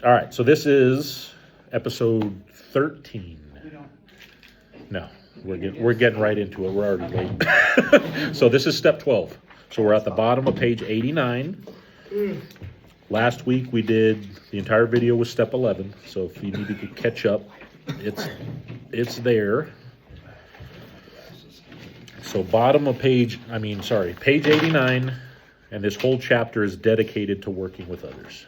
All right, so this is episode 13. No, we're getting right into it. We're already late. So this is step 12. So we're at the bottom of page 89. Last week we did the entire video with step 11. So if you need to catch up, it's there. So bottom of page 89, and this whole chapter is dedicated to working with others.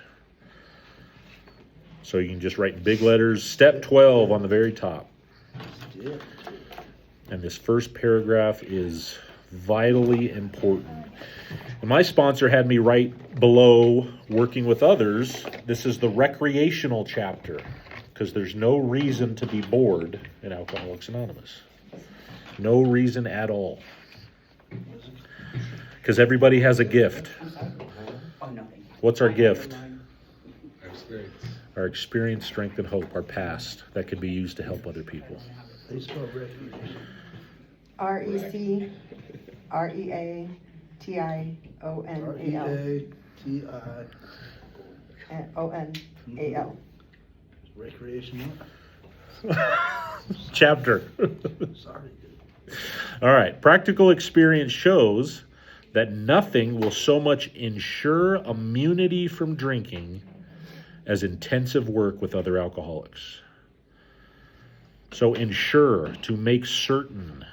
So you can just write in big letters, step 12 on the very top. And this first paragraph is vitally important. And my sponsor had me write below working with others. This is the recreational chapter, because there's no reason to be bored in Alcoholics Anonymous. No reason at all. Because everybody has a gift. What's our gift? Our experience, strength, and hope, our past, that can be used to help other people. RECREATIONAL. REATIONAL. Recreational. Chapter. Sorry. All right. Practical experience shows that nothing will so much ensure immunity from drinking as intensive work with other alcoholics. So ensure, to make certain.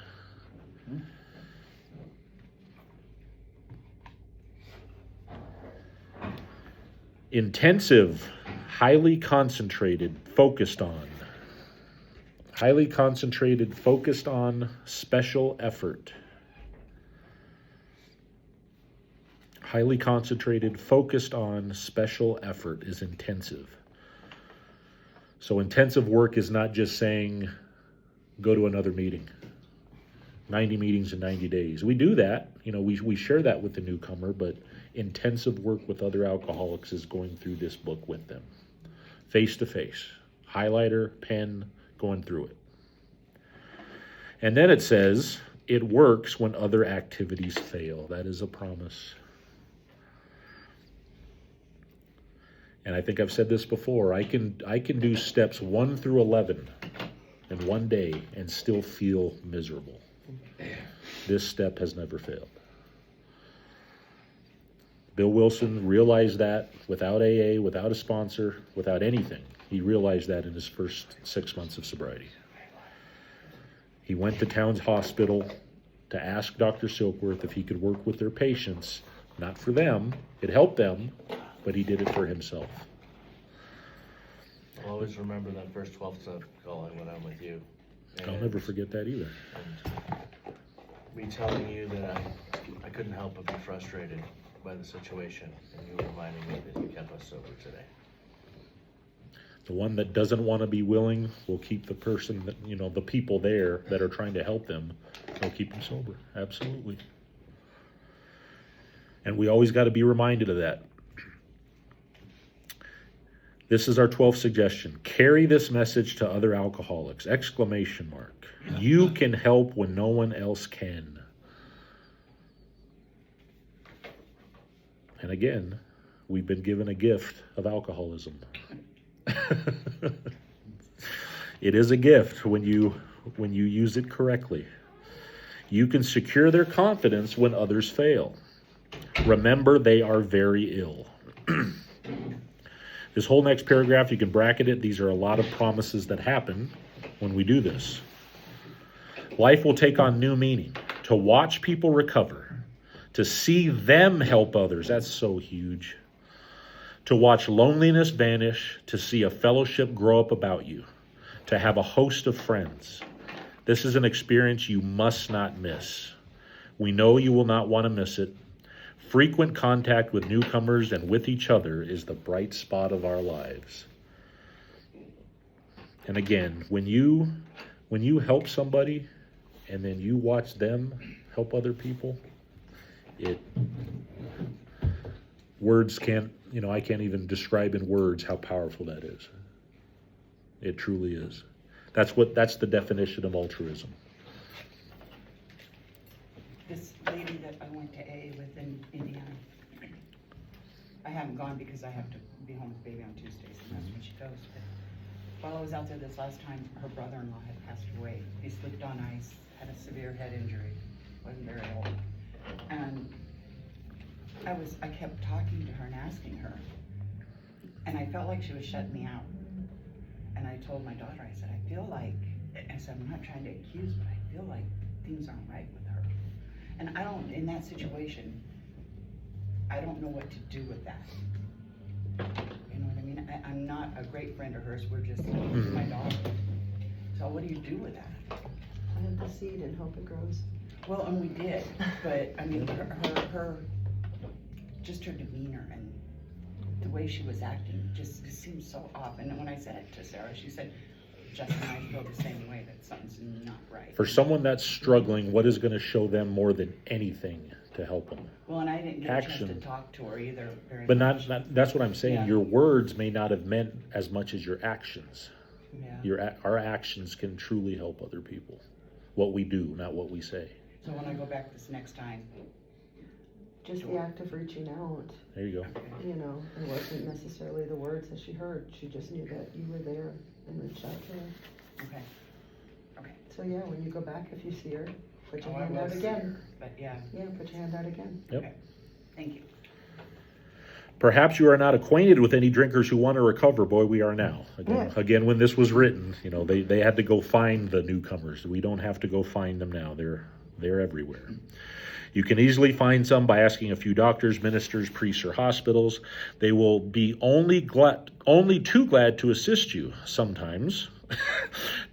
Intensive, highly concentrated, focused on. Highly concentrated, focused on special effort. Highly concentrated, focused on special effort is intensive. So intensive work is not just saying, go to another meeting. 90 meetings in 90 days. We do that. We share that with the newcomer, but intensive work with other alcoholics is going through this book with them. Face to face. Highlighter, pen, going through it. And then it says, it works when other activities fail. That is a promise. And I think I've said this before, I can do steps 1 through 11 in one day and still feel miserable. This step has never failed. Bill Wilson realized that without AA, without a sponsor, without anything. He realized that in his first 6 months of sobriety. He went to Towns Hospital to ask Dr. Silkworth if he could work with their patients, not for them, it helped them, but he did it for himself. I'll always remember that first 12 step calling when I'm with you. I'll never forget that either. And me telling you that I couldn't help but be frustrated by the situation, and you reminding me that you kept us sober today. The one that doesn't want to be willing will keep the person that, the people there that are trying to help them, will keep them sober. Absolutely. And we always got to be reminded of that. This is our 12th suggestion. Carry this message to other alcoholics! ! You can help when no one else can. And again, we've been given a gift of alcoholism. It is a gift when you use it correctly. You can secure their confidence when others fail. Remember, they are very ill. This whole next paragraph, you can bracket it. These are a lot of promises that happen when we do this. Life will take on new meaning. To watch people recover. To see them help others. That's so huge. To watch loneliness vanish. To see a fellowship grow up about you. To have a host of friends. This is an experience you must not miss. We know you will not want to miss it. Frequent contact with newcomers and with each other is the bright spot of our lives. And again, when you help somebody and then you watch them help other people, words can't, I can't even describe in words how powerful that is. It truly is. That's the definition of altruism. This lady that I went to AA with in Indiana, I haven't gone because I have to be home with baby on Tuesdays, and that's dose. But while I was out there this last time, her brother-in-law had passed away. He slipped on ice, had a severe head injury, wasn't very old. And I kept talking to her and asking her. And I felt like she was shutting me out. And I told my daughter, I said, I said, I'm not trying to accuse, but I feel like things aren't right with her. And in that situation, I don't know what to do with that. You know what I mean? I'm not a great friend of hers, we're just my daughter. So what do you do with that? Plant the seed and hope it grows. Well, and we did, but I mean, just her demeanor and the way she was acting just seemed so off. And when I said it to Sarah, she said, Justin and I feel the same way, that something's not right. For someone that's struggling, what is going to show them more than anything to help them? Well, and I didn't get a chance to Action. talk to her either very But much. not that's what I'm saying. Yeah. Your words may not have meant as much as your actions. Yeah. Our actions can truly help other people. What we do, not what we say. So when I go back this next time, Just the act of reaching out, There you go. you know, it wasn't necessarily the words that she heard. She just knew that you were there and reached out to her. okay. Okay. So yeah, when you go back, if you see her, put your Oh, I hand will out see again. her, but yeah, Yeah, put your hand out again. Yep. okay. Thank you. Perhaps you are not acquainted with any drinkers who want to recover. Boy, we are now. Again, when this was written, you know, they had to go find the newcomers. We don't have to go find them now. They're everywhere. You can easily find some by asking a few doctors, ministers, priests, or hospitals. They will be only too glad to assist you sometimes.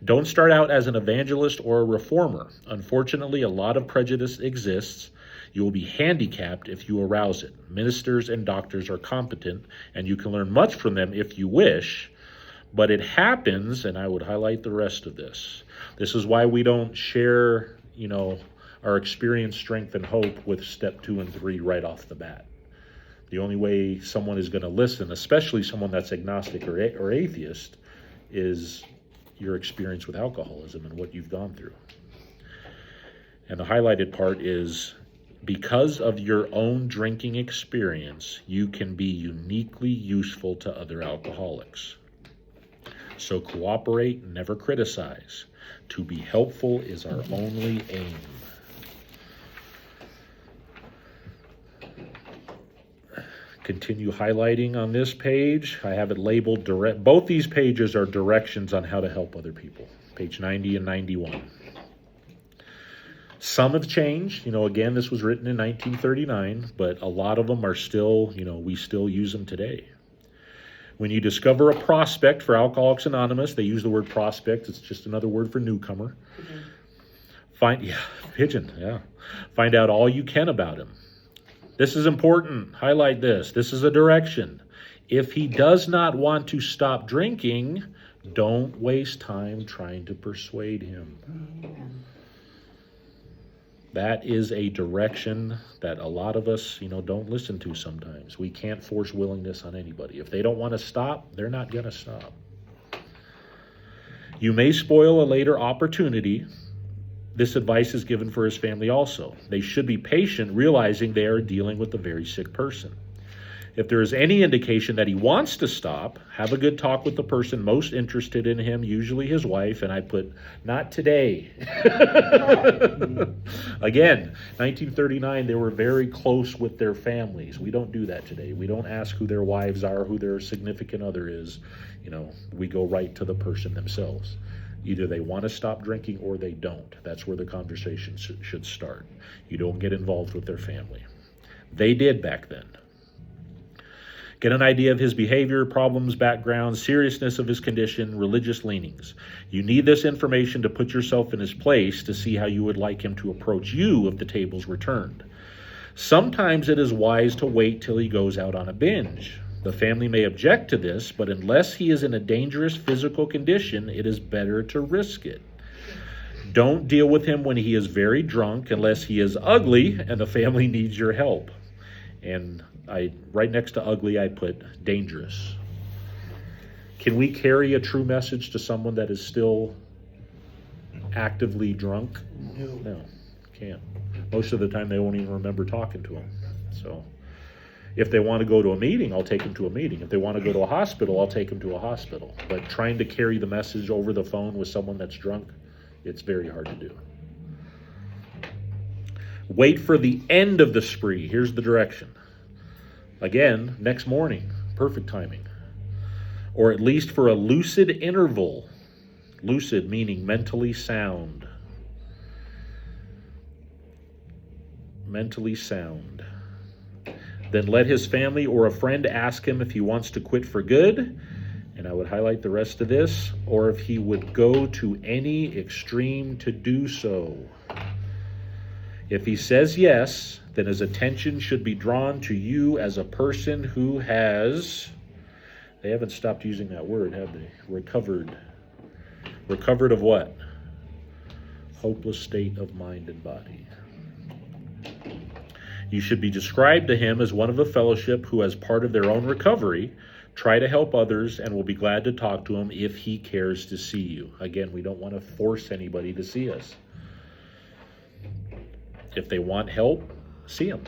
Don't start out as an evangelist or a reformer. Unfortunately, a lot of prejudice exists. You will be handicapped if you arouse it. Ministers and doctors are competent, and you can learn much from them if you wish, but it happens, and I would highlight the rest of this. This is why we don't share, you know, our experience, strength, and hope with step 2 and 3 right off the bat. The only way someone is going to listen, especially someone that's agnostic or atheist, is your experience with alcoholism and what you've gone through. And the highlighted part is, because of your own drinking experience, you can be uniquely useful to other alcoholics. So cooperate, never criticize. To be helpful is our only aim. Continue highlighting on this page. I have it labeled direct. Both these pages are directions on how to help other people. Page 90 and 91. Some have changed. You know, again, this was written in 1939, but a lot of them are still, you know, we still use them today. When you discover a prospect for Alcoholics Anonymous, they use the word prospect. It's just another word for newcomer. Pigeon. Find out all you can about him. This is important. Highlight this. This is a direction. If he does not want to stop drinking, don't waste time trying to persuade him. Amen. That is a direction that a lot of us, you know, don't listen to sometimes. We can't force willingness on anybody. If they don't want to stop, they're not going to stop. You may spoil a later opportunity. This advice is given for his family also. They should be patient, realizing they are dealing with a very sick person. If there is any indication that he wants to stop, have a good talk with the person most interested in him, usually his wife, and I put, not today. Again, 1939, they were very close with their families. We don't do that today. We don't ask who their wives are, who their significant other is. You know, we go right to the person themselves. Either they want to stop drinking or they don't. That's where the conversation should start. You don't get involved with their family. They did back then. Get an idea of his behavior, problems, background, seriousness of his condition, religious leanings. You need this information to put yourself in his place to see how you would like him to approach you if the tables were turned. Sometimes it is wise to wait till he goes out on a binge. The family may object to this, but unless he is in a dangerous physical condition, it is better to risk it. Don't deal with him when he is very drunk unless he is ugly and the family needs your help. And right next to ugly, I put dangerous. Can we carry a true message to someone that is still actively drunk? No, can't. Most of the time they won't even remember talking to him. So If they want to go to a meeting, I'll take them to a meeting. If they want to go to a hospital, I'll take them to a hospital. But trying to carry the message over the phone with someone that's drunk, it's very hard to do. Wait for the end of the spree. Here's the direction. Again, next morning, perfect timing. Or at least for a lucid interval. Lucid meaning mentally sound. Mentally sound. Then let his family or a friend ask him if he wants to quit for good, and I would highlight the rest of this, or if he would go to any extreme to do so. If he says yes, then his attention should be drawn to you as a person who has, they haven't stopped using that word, have they? Recovered. Recovered of what? Hopeless state of mind and body. You should be described to him as one of a fellowship who, as part of their own recovery, try to help others and will be glad to talk to him if he cares to see you. Again, we don't want to force anybody to see us. If they want help, see him.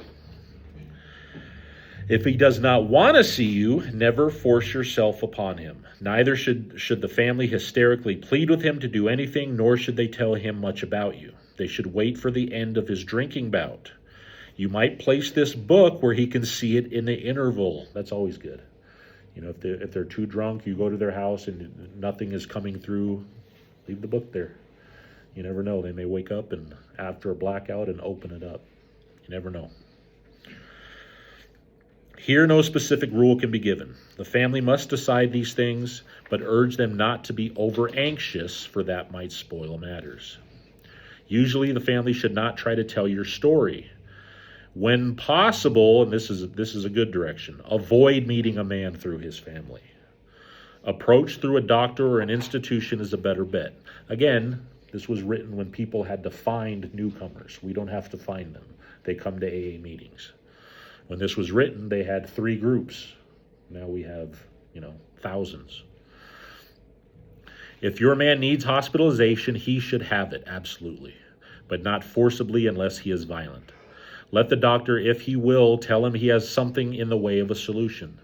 If he does not want to see you, never force yourself upon him. Neither should the family hysterically plead with him to do anything, nor should they tell him much about you. They should wait for the end of his drinking bout. You might place this book where he can see it in the interval. That's always good. You know, if they're too drunk, you go to their house and nothing is coming through, leave the book there. You never know. They may wake up and after a blackout and open it up. You never know. Here, no specific rule can be given. The family must decide these things, but urge them not to be over anxious, for that might spoil matters. Usually, the family should not try to tell your story. When possible, and this is a good direction, avoid meeting a man through his family. Approach through a doctor or an institution is a better bet. Again, this was written when people had to find newcomers. We don't have to find them. They come to AA meetings. When this was written, they had 3 groups. Now we have, thousands. If your man needs hospitalization, he should have it, absolutely, but not forcibly unless he is violent. Let the doctor, if he will, tell him he has something in the way of a solution.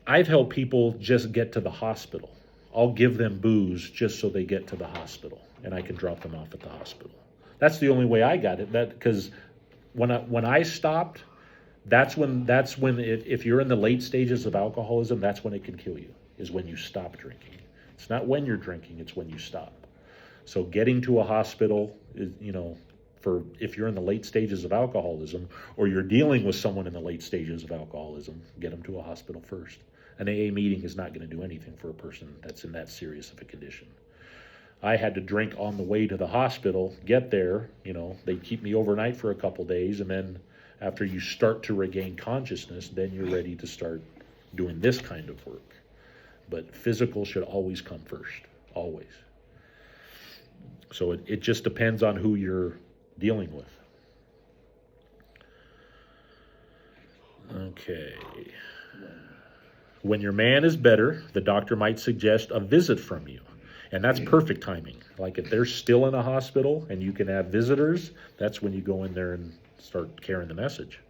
I've helped people just get to the hospital. I'll give them booze just so they get to the hospital, and I can drop them off at the hospital. That's the only way I got it. Because when I stopped, that's when if you're in the late stages of alcoholism, that's when it can kill you, is when you stop drinking. It's not when you're drinking, it's when you stop. So getting to a hospital is, for if you're in the late stages of alcoholism, or you're dealing with someone in the late stages of alcoholism, get them to a hospital first. An AA meeting is not going to do anything for a person that's in that serious of a condition. I had to drink on the way to the hospital, get there, they'd keep me overnight for a couple days, and then after you start to regain consciousness, then you're ready to start doing this kind of work. But physical should always come first, always. So it just depends on who you're dealing with. Okay. When your man is better, the doctor might suggest a visit from you. And that's perfect timing. Like if they're still in a hospital and you can have visitors, that's when you go in there and start carrying the message.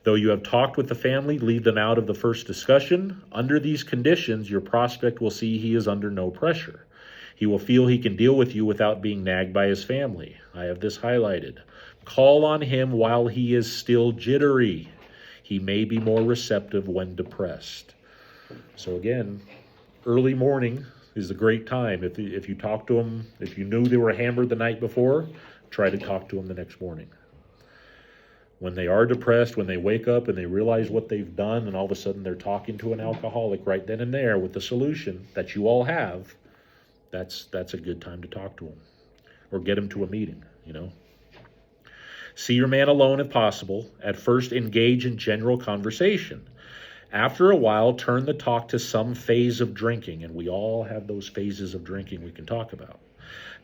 Though you have talked with the family, leave them out of the first discussion. Under these conditions, your prospect will see he is under no pressure. He will feel he can deal with you without being nagged by his family. I have this highlighted. Call on him while he is still jittery. He may be more receptive when depressed. So again, early morning is a great time. If you talk to them, if you knew they were hammered the night before, try to talk to them the next morning. When they are depressed, when they wake up and they realize what they've done, and all of a sudden they're talking to an alcoholic right then and there with the solution that you all have, that's a good time to talk to them. Or get them to a meeting, See your man alone if possible. At first, engage in general conversation. After a while, turn the talk to some phase of drinking, and we all have those phases of drinking we can talk about.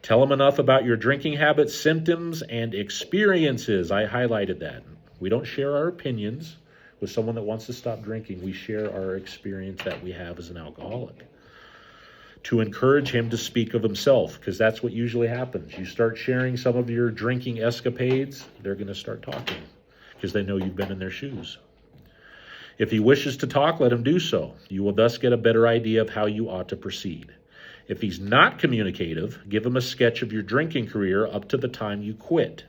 Tell them enough about your drinking habits, symptoms, and experiences. I highlighted that. We don't share our opinions with someone that wants to stop drinking. We share our experience that we have as an alcoholic. To encourage him to speak of himself, because that's what usually happens. You start sharing some of your drinking escapades, they're going to start talking. because they know you've been in their shoes. If he wishes to talk, let him do so. You will thus get a better idea of how you ought to proceed. If he's not communicative, give him a sketch of your drinking career up to the time you quit,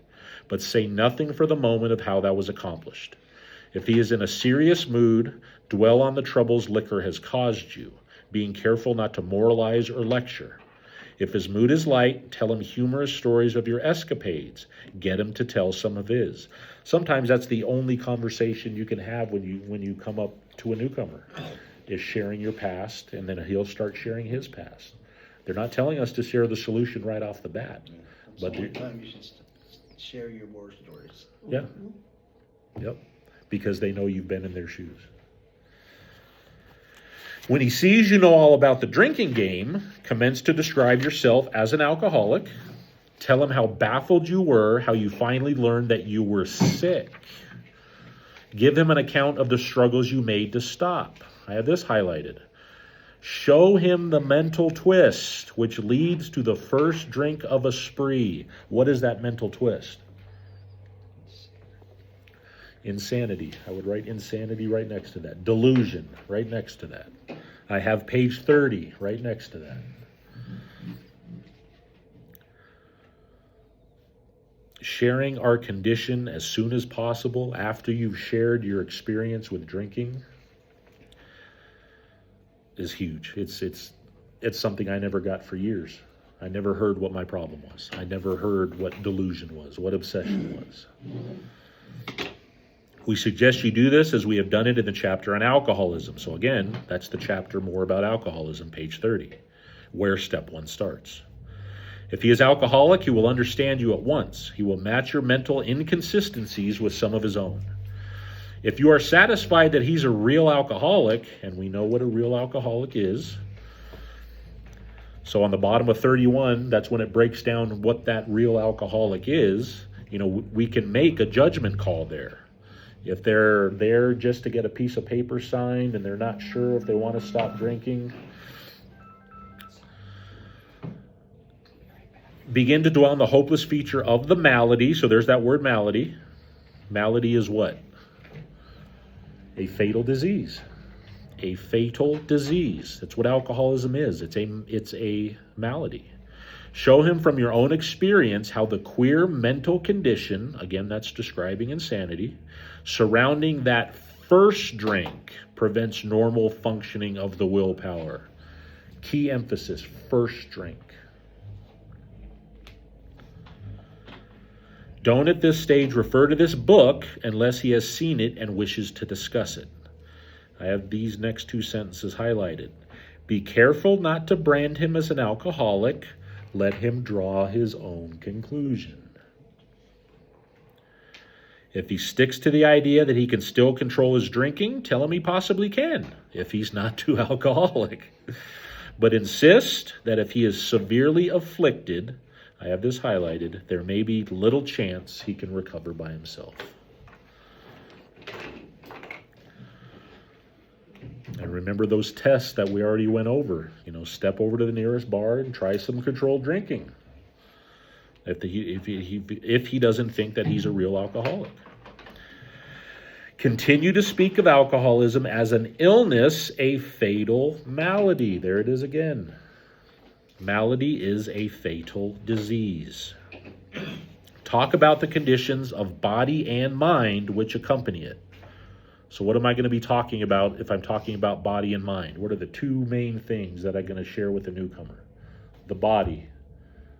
but say nothing for the moment of how that was accomplished. If he is in a serious mood, dwell on the troubles liquor has caused you, being careful not to moralize or lecture. If his mood is light, tell him humorous stories of your escapades. Get him to tell some of his. Sometimes that's the only conversation you can have when you come up to a newcomer, is sharing your past, and then he'll start sharing his past. They're not telling us to share the solution right off the bat. But Sometimes you should share your war stories. Yeah. Yep. Because they know you've been in their shoes. When he sees you know all about the drinking game, commence to describe yourself as an alcoholic. Tell him how baffled you were, how you finally learned that you were sick. Give him an account of the struggles you made to stop. I have this highlighted. Show him the mental twist, which leads to the first drink of a spree. What is that mental twist? Insanity. I would write insanity right next to that. Delusion right next to that. I have page 30 right next to that. Sharing our condition as soon as possible after you've shared your experience with drinking is huge. It's something I never got for years. I never heard what my problem was. I never heard what delusion was, what obsession was. We suggest you do this as we have done it in the chapter on alcoholism. So again, that's the chapter more about alcoholism, page 30, where step 1 starts. If he is alcoholic, he will understand you at once. He will match your mental inconsistencies with some of his own. If you are satisfied that he's a real alcoholic, and we know what a real alcoholic is, so on the bottom of 31, that's when it breaks down what that real alcoholic is. We can make a judgment call there. If they're there just to get a piece of paper signed and they're not sure if they want to stop drinking, begin to dwell on the hopeless feature of the malady. So there's that word malady. Malady is what? A fatal disease. A fatal disease. That's what alcoholism is. It's a malady. Show him from your own experience how the queer mental condition, again, that's describing insanity, surrounding that first drink prevents normal functioning of the willpower. Key emphasis, first drink. Don't at this stage refer to this book unless he has seen it and wishes to discuss it. I have these next 2 sentences highlighted. Be careful not to brand him as an alcoholic. Let him draw his own conclusion. If he sticks to the idea that he can still control his drinking, tell him he possibly can, if he's not too alcoholic. But insist that if he is severely afflicted, I have this highlighted, there may be little chance he can recover by himself. And remember those tests that we already went over. Step over to the nearest bar and try some controlled drinking. If he doesn't think that he's a real alcoholic. Continue to speak of alcoholism as an illness, a fatal malady. There it is again. Malady is a fatal disease. Talk about the conditions of body and mind which accompany it. So what am I going to be talking about if I'm talking about body and mind? What are the 2 main things that I'm going to share with a newcomer? The body.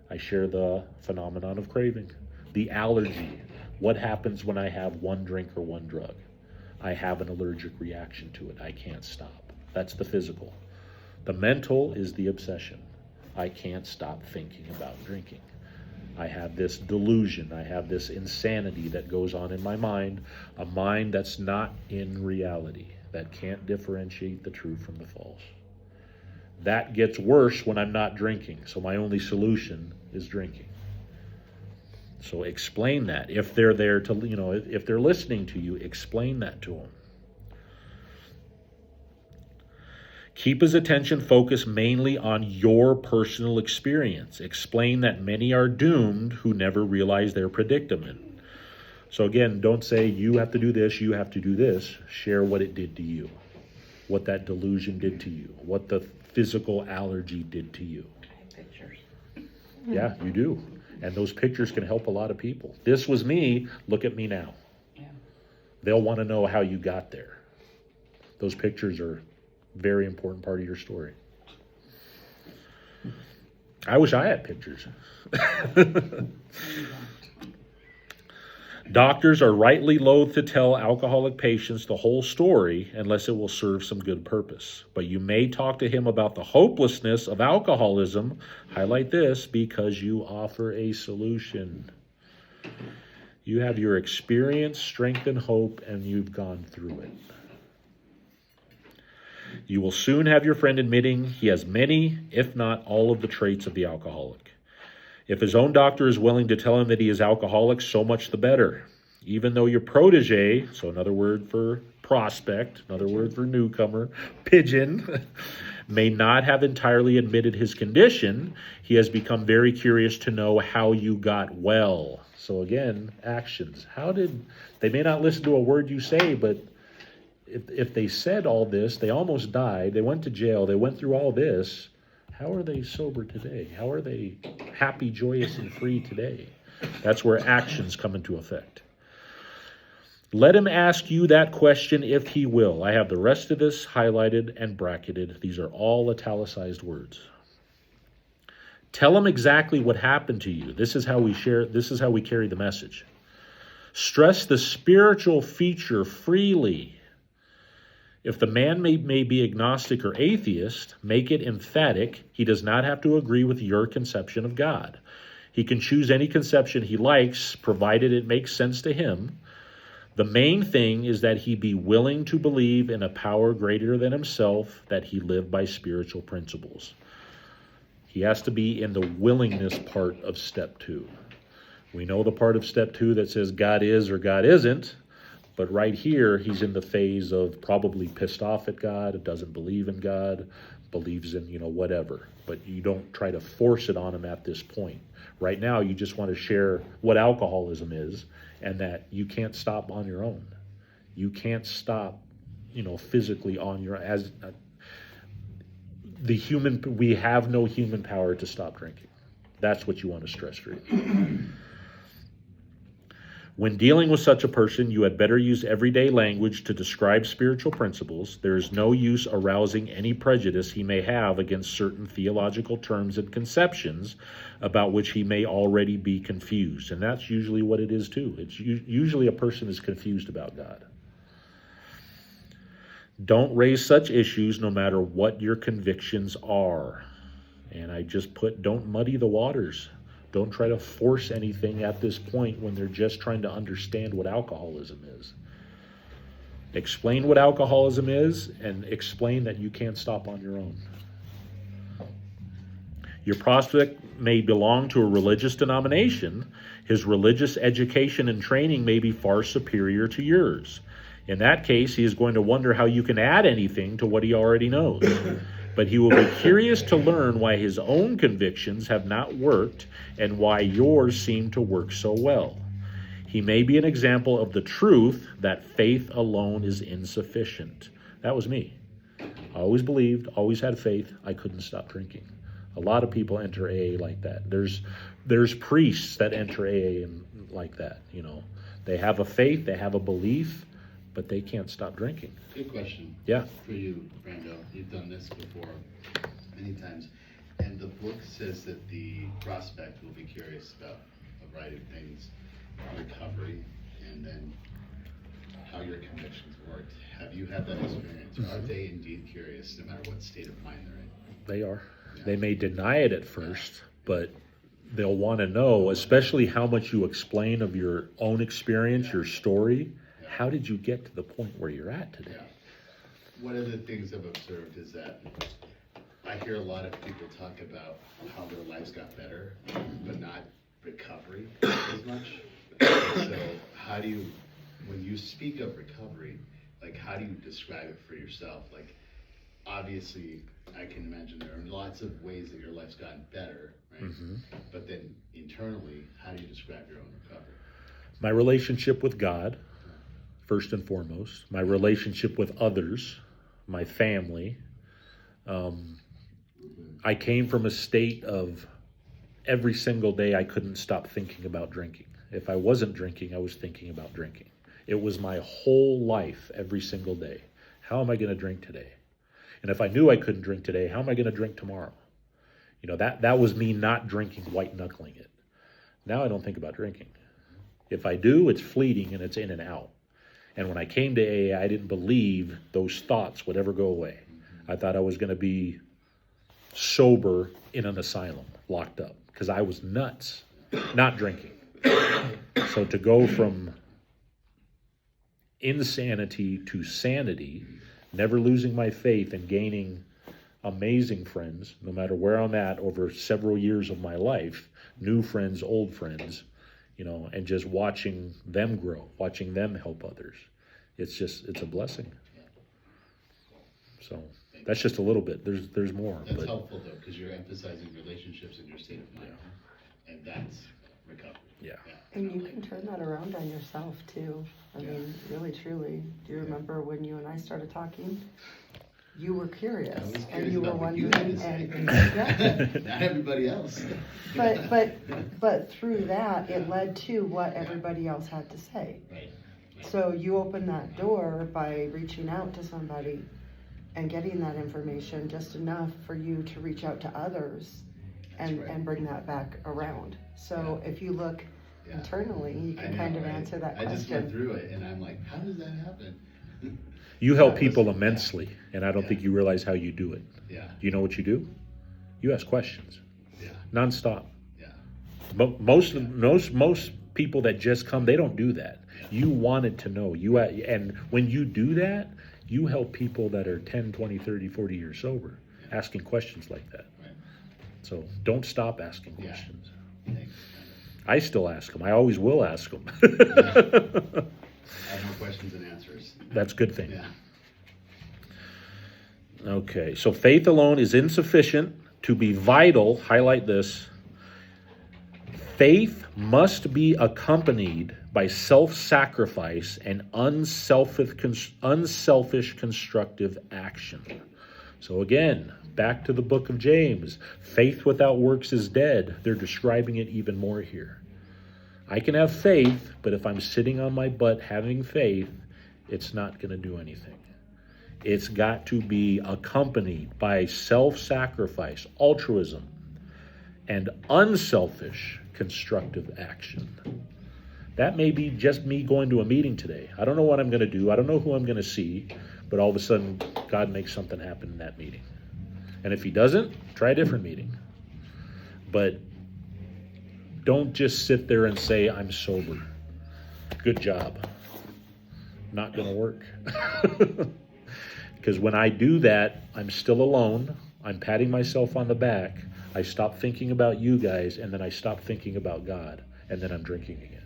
I share the phenomenon of craving. The allergy. What happens when I have one drink or one drug? I have an allergic reaction to it. I can't stop. That's the physical. The mental is the obsession. I can't stop thinking about drinking. I have this delusion. I have this insanity that goes on in my mind, a mind that's not in reality, that can't differentiate the true from the false. That gets worse when I'm not drinking, so my only solution is drinking. So explain that. If they're there to, if they're listening to you, explain that to them. Keep his attention focused mainly on your personal experience. Explain that many are doomed who never realize their predicament. So again, don't say you have to do this, you have to do this. Share what it did to you, what that delusion did to you, what the physical allergy did to you. I have pictures. Yeah, you do. And those pictures can help a lot of people. This was me, look at me now. Yeah. They'll want to know how you got there. Those pictures are a very important part of your story. I wish I had pictures. Doctors are rightly loath to tell alcoholic patients the whole story unless it will serve some good purpose. But you may talk to him about the hopelessness of alcoholism, highlight this, because you offer a solution. You have your experience, strength, and hope, and you've gone through it. You will soon have your friend admitting he has many, if not all, of the traits of the alcoholic. If his own doctor is willing to tell him that he is alcoholic, so much the better. Even though your protege, so another word for prospect, another word for newcomer, pigeon, may not have entirely admitted his condition, he has become very curious to know how you got well. So again, actions. They may not listen to a word you say, but if they said all this, they almost died, they went to jail, they went through all this, how are they sober today? How are they happy, joyous, and free today? That's where actions come into effect. Let him ask you that question if he will. I have the rest of this highlighted and bracketed. These are all italicized words. Tell him exactly what happened to you. This is how we share. This is how we carry the message. Stress the spiritual feature freely. If the man may be agnostic or atheist, make it emphatic. He does not have to agree with your conception of God. He can choose any conception he likes, provided it makes sense to him. The main thing is that he be willing to believe in a power greater than himself, that he live by spiritual principles. He has to be in the willingness part of step 2. We know the part of step 2 that says God is or God isn't. But right here, he's in the phase of probably pissed off at God, doesn't believe in God, believes in, whatever. But you don't try to force it on him at this point. Right now, you just want to share what alcoholism is and that you can't stop on your own. You can't stop, physically on your own. We have no human power to stop drinking. That's what you want to stress for you. When dealing with such a person, you had better use everyday language to describe spiritual principles. There is no use arousing any prejudice he may have against certain theological terms and conceptions about which he may already be confused. And that's usually what it is too. It's usually a person is confused about God. Don't raise such issues no matter what your convictions are. And I just put, don't muddy the waters. Don't try to force anything at this point when they're just trying to understand what alcoholism is. Explain what alcoholism is and explain that you can't stop on your own. Your prospect may belong to a religious denomination. His religious education and training may be far superior to yours. In that case, he is going to wonder how you can add anything to what he already knows. But he will be curious to learn why his own convictions have not worked and why yours seem to work so well. He may be an example of the truth that faith alone is insufficient. That was me. I always believed, always had faith. I couldn't stop drinking. A lot of people enter AA like that. There's priests that enter AA like that. They have a faith, they have a belief, but they can't stop drinking. Good question. Yeah. For you, Brando. You've done this before many times. And the book says that the prospect will be curious about a variety of things, recovery, and then how your convictions worked. Have you had that experience? Mm-hmm. Are they indeed curious, no matter what state of mind they're in? They are. Yeah. They may deny it at first, but they'll want to know, especially how much you explain of your own experience, your story. How did you get to the point where you're at today? Yeah. One of the things I've observed is that I hear a lot of people talk about how their lives got better, but not recovery as much. So how do you, when you speak of recovery, how do you describe it for yourself? Obviously, I can imagine there are lots of ways that your life's gotten better, right? Mm-hmm. But then internally, how do you describe your own recovery? My relationship with God, first and foremost. My relationship with others, my family. I came from a state of every single day I couldn't stop thinking about drinking. If I wasn't drinking, I was thinking about drinking. It was my whole life every single day. How am I going to drink today? And if I knew I couldn't drink today, how am I going to drink tomorrow? That was me not drinking, white knuckling it. Now I don't think about drinking. If I do, it's fleeting and it's in and out. And when I came to AA, I didn't believe those thoughts would ever go away. I thought I was going to be sober in an asylum, locked up, because I was nuts, not drinking. So to go from insanity to sanity, never losing my faith and gaining amazing friends, no matter where I'm at over several years of my life, new friends, old friends, and just watching them grow, watching them help others. It's a blessing. So that's just a little bit. There's more. That's helpful though, because you're emphasizing relationships and your state of mind, and that's recovery. Yeah. And you can turn that around on yourself too. I mean, really, truly. Do you remember when you and I started talking? You were curious, I was and curious you were about what you wondering, had to and say. Not everybody else. but through that, it led to what everybody else had to say. Right. So you opened that door by reaching out to somebody and getting that information, just enough for you to reach out to others and, right. and bring that back around. So if you look internally, you I can know, kind of right? answer that I just went question. through it, and I'm like, how does that happen? You help That was- people immensely, and I don't Yeah. think you realize how you do it. Yeah. Do you know what you do? You ask questions, Yeah. nonstop. Yeah. Most people that just come, they don't do that. Yeah. You wanted to know. And when you do that, you help people that are 10, 20, 30, 40 years sober, asking questions like that. Right. So don't stop asking Yeah. questions. Thanks. I still ask them. I always will ask them. I have more questions than answers. That's a good thing. Yeah. Okay, so faith alone is insufficient to be vital. Highlight this. Faith must be accompanied by self-sacrifice and unselfish constructive action. So again, back to the book of James. Faith without works is dead. They're describing it even more here. I can have faith, but if I'm sitting on my butt having faith, it's not going to do anything. It's got to be accompanied by self-sacrifice, altruism, and unselfish constructive action. That may be just me going to a meeting today. I don't know what I'm going to do. I don't know who I'm going to see, but all of a sudden, God makes something happen in that meeting. And if he doesn't, try a different meeting. But don't just sit there and say, I'm sober. Good job. Not going to work. Because when I do that, I'm still alone. I'm patting myself on the back. I stop thinking about you guys, and then I stop thinking about God, and then I'm drinking again.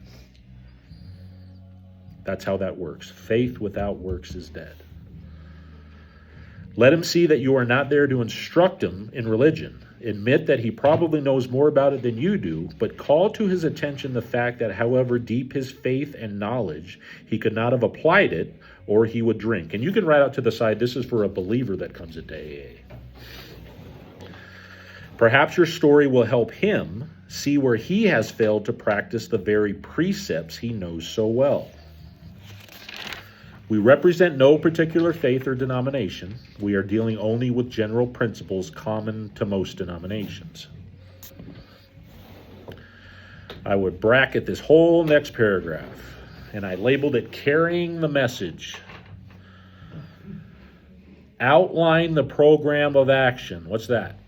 That's how that works. Faith without works is dead. Let him see that you are not there to instruct him in religion. Admit that he probably knows more about it than you do, but call to his attention the fact that however deep his faith and knowledge, he could not have applied it, or he would drink. And you can write out to the side, this is for a believer that comes into AA. Perhaps your story will help him see where he has failed to practice the very precepts he knows so well. We represent no particular faith or denomination. We are dealing only with general principles common to most denominations. I would bracket this whole next paragraph, and I labeled it Carrying the Message. Outline the program of action. What's that?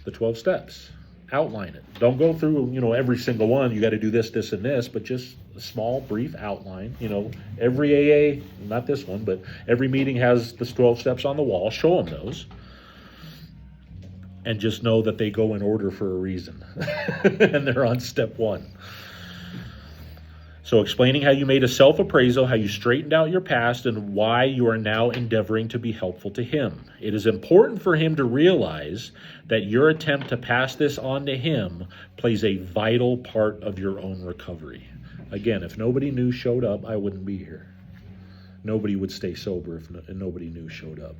The 12 steps. Outline it. Don't go through, every single one. You got to do this, this, and this, but just a small, brief outline. Every AA, not this one, but every meeting has the 12 steps on the wall. Show them those. And just know that they go in order for a reason. And they're on step 1. So explaining how you made a self-appraisal, how you straightened out your past, and why you are now endeavoring to be helpful to him. It is important for him to realize that your attempt to pass this on to him plays a vital part of your own recovery. Again, if nobody new showed up, I wouldn't be here. Nobody would stay sober if nobody new showed up.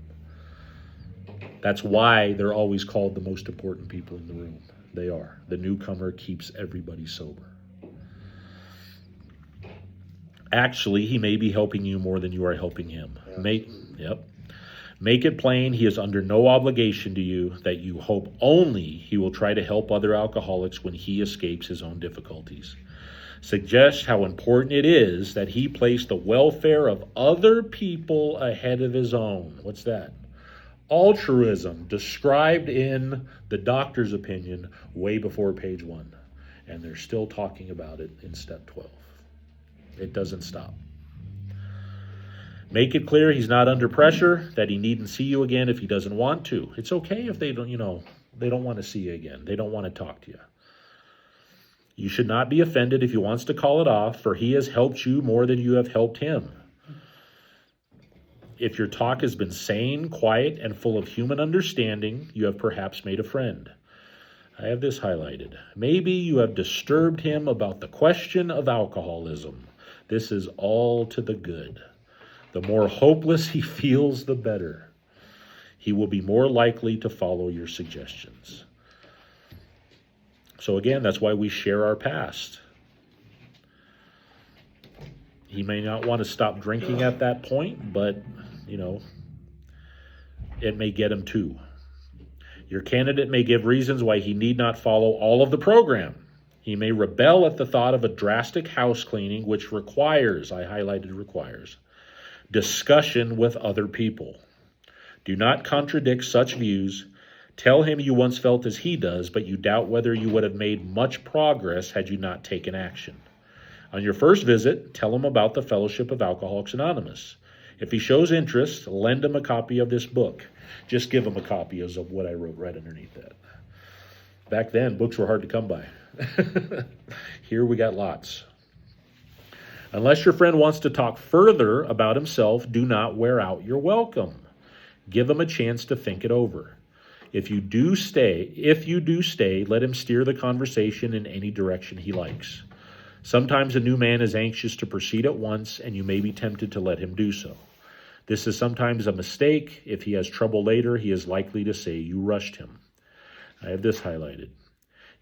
That's why they're always called the most important people in the room. They are. The newcomer keeps everybody sober. Actually, he may be helping you more than you are helping him. Make it plain he is under no obligation to you, that you hope only he will try to help other alcoholics when he escapes his own difficulties. Suggest how important it is that he place the welfare of other people ahead of his own. What's that? Altruism, described in the doctor's opinion way before page 1. And they're still talking about it in step 12. It doesn't stop. Make it clear he's not under pressure, that he needn't see you again if he doesn't want to. It's okay if they don't, they don't want to see you again. They don't want to talk to you. You should not be offended if he wants to call it off, for he has helped you more than you have helped him. If your talk has been sane, quiet, and full of human understanding, you have perhaps made a friend. I have this highlighted. Maybe you have disturbed him about the question of alcoholism. This is all to the good. The more hopeless he feels, the better. He will be more likely to follow your suggestions. So again, that's why we share our past. He may not want to stop drinking at that point, but, it may get him too. Your candidate may give reasons why he need not follow all of the program. He may rebel at the thought of a drastic house cleaning, which requires, I highlighted requires, discussion with other people. Do not contradict such views. Tell him you once felt as he does, but you doubt whether you would have made much progress had you not taken action. On your first visit, tell him about the Fellowship of Alcoholics Anonymous. If he shows interest, lend him a copy of this book. Just give him a copy of what I wrote right underneath that. Back then, books were hard to come by. Here we got lots. Unless your friend wants to talk further about himself, do not wear out your welcome. Give him a chance to think it over. If you do stay, let him steer the conversation in any direction he likes. Sometimes a new man is anxious to proceed at once, and you may be tempted to let him do so. This is sometimes a mistake. If he has trouble later, he is likely to say you rushed him. I have this highlighted.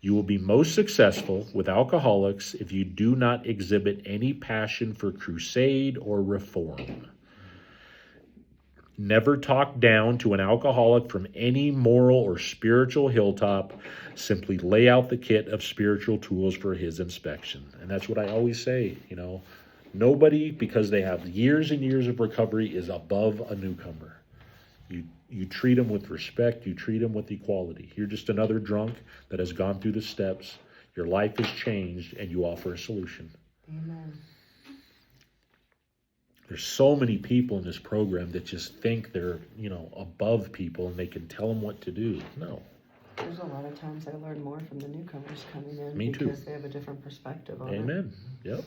You will be most successful with alcoholics if you do not exhibit any passion for crusade or reform. Never talk down to an alcoholic from any moral or spiritual hilltop. Simply lay out the kit of spiritual tools for his inspection. And that's what I always say, Nobody, because they have years and years of recovery, is above a newcomer. You treat them with respect. You treat them with equality. You're just another drunk that has gone through the steps. Your life has changed, and you offer a solution. Amen. There's so many people in this program that just think they're, above people and they can tell them what to do. No. There's a lot of times I learn more from the newcomers coming in. Me too. Because they have a different perspective on it. Amen. Yep.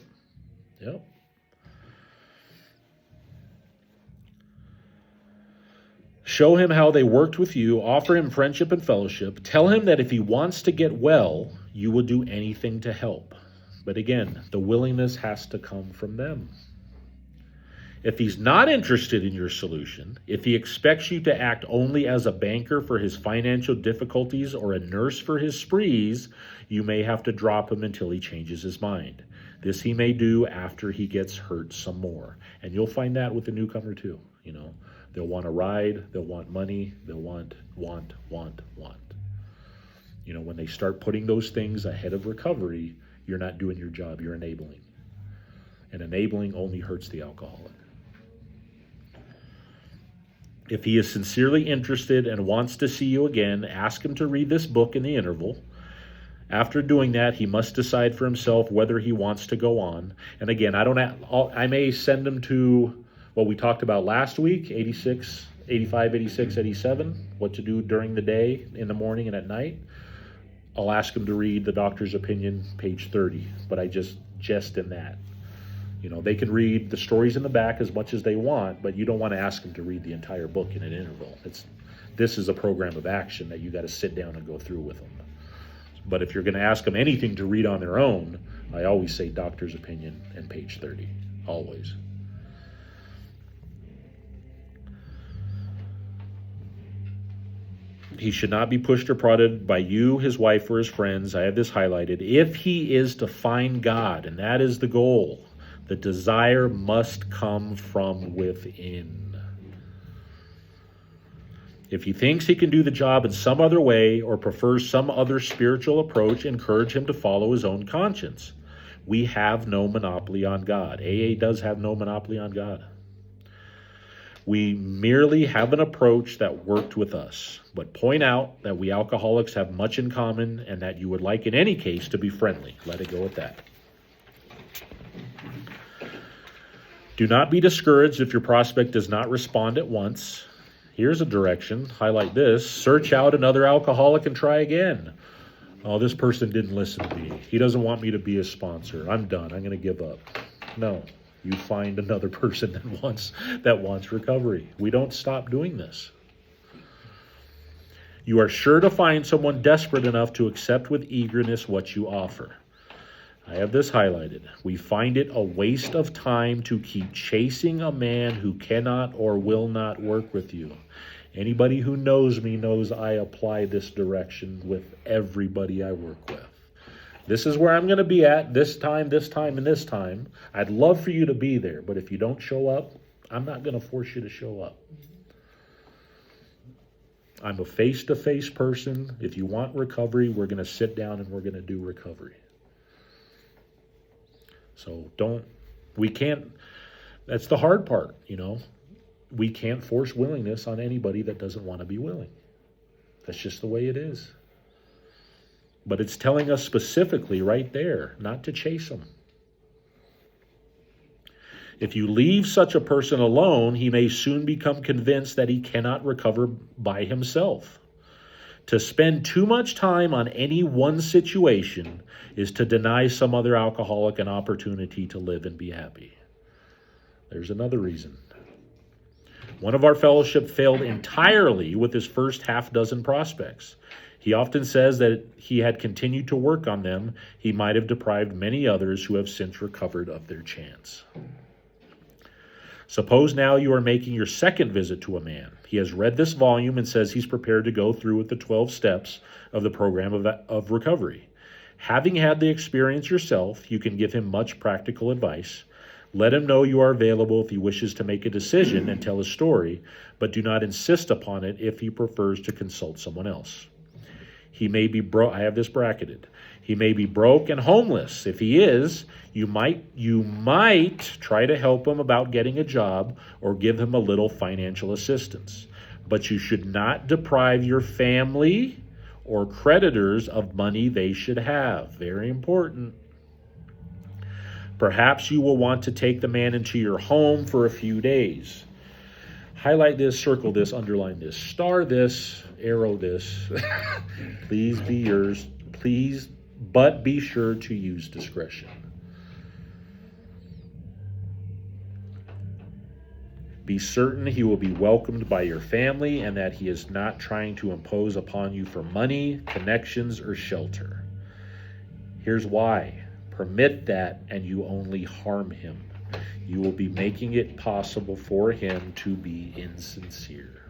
Show him how they worked with you. Offer him friendship and fellowship. Tell him that if he wants to get well, you will do anything to help. But again, the willingness has to come from them. If he's not interested in your solution, if he expects you to act only as a banker for his financial difficulties or a nurse for his sprees, you may have to drop him until he changes his mind. This he may do after he gets hurt some more. And you'll find that with the newcomer too. They'll want a ride, they'll want money, they'll want. When they start putting those things ahead of recovery, you're not doing your job, you're enabling. And enabling only hurts the alcoholic. If he is sincerely interested and wants to see you again, ask him to read this book in the interval. After doing that, he must decide for himself whether he wants to go on. And again, I may send him to what we talked about last week, 86, 85, 86, 87, what to do during the day, in the morning, and at night. I'll ask him to read the doctor's opinion, page 30, but I just jest in that. They can read the stories in the back as much as they want, but you don't want to ask them to read the entire book in an interval. This is a program of action that you got to sit down and go through with them. But if you're going to ask them anything to read on their own, I always say doctor's opinion and page 30. Always. He should not be pushed or prodded by you, his wife, or his friends. I have this highlighted. If he is to find God, and that is the goal, the desire must come from within. If he thinks he can do the job in some other way or prefers some other spiritual approach, encourage him to follow his own conscience. We have no monopoly on God. AA does have no monopoly on God. We merely have an approach that worked with us, but point out that we alcoholics have much in common and that you would like in any case to be friendly. Let it go at that. Do not be discouraged if your prospect does not respond at once. Here's a direction. Highlight this. Search out another alcoholic and try again. Oh, this person didn't listen to me. He doesn't want me to be a sponsor. I'm done. I'm going to give up. No. You find another person that wants recovery. We don't stop doing this. You are sure to find someone desperate enough to accept with eagerness what you offer. I have this highlighted. We find it a waste of time to keep chasing a man who cannot or will not work with you. Anybody who knows me knows I apply this direction with everybody I work with. This is where I'm going to be at this time, and this time. I'd love for you to be there, but if you don't show up, I'm not going to force you to show up. I'm a face-to-face person. If you want recovery, we're going to sit down and we're going to do recovery. So we can't, that's the hard part, We can't force willingness on anybody that doesn't want to be willing. That's just the way it is. But it's telling us specifically right there not to chase them. If you leave such a person alone, he may soon become convinced that he cannot recover by himself. To spend too much time on any one situation is to deny some other alcoholic an opportunity to live and be happy. There's another reason. One of our fellowship failed entirely with his first half dozen prospects. He often says that if he had continued to work on them, he might have deprived many others who have since recovered of their chance. Suppose now you are making your second visit to a man. He has read this volume and says he's prepared to go through with the 12 steps of the program of recovery. Having had the experience yourself, you can give him much practical advice. Let him know you are available if he wishes to make a decision and tell his story, but do not insist upon it if he prefers to consult someone else. He may be broke. I have this bracketed. He may be broke and homeless. If he is, you might try to help him about getting a job or give him a little financial assistance. But you should not deprive your family or creditors of money they should have. Very important. Perhaps you will want to take the man into your home for a few days. Highlight this, circle this, underline this, star this, arrow this. Please be yours. Please, but be sure to use discretion. Be certain he will be welcomed by your family and that he is not trying to impose upon you for money, connections, or shelter. Here's why. Permit that and you only harm him. You will be making it possible for him to be insincere.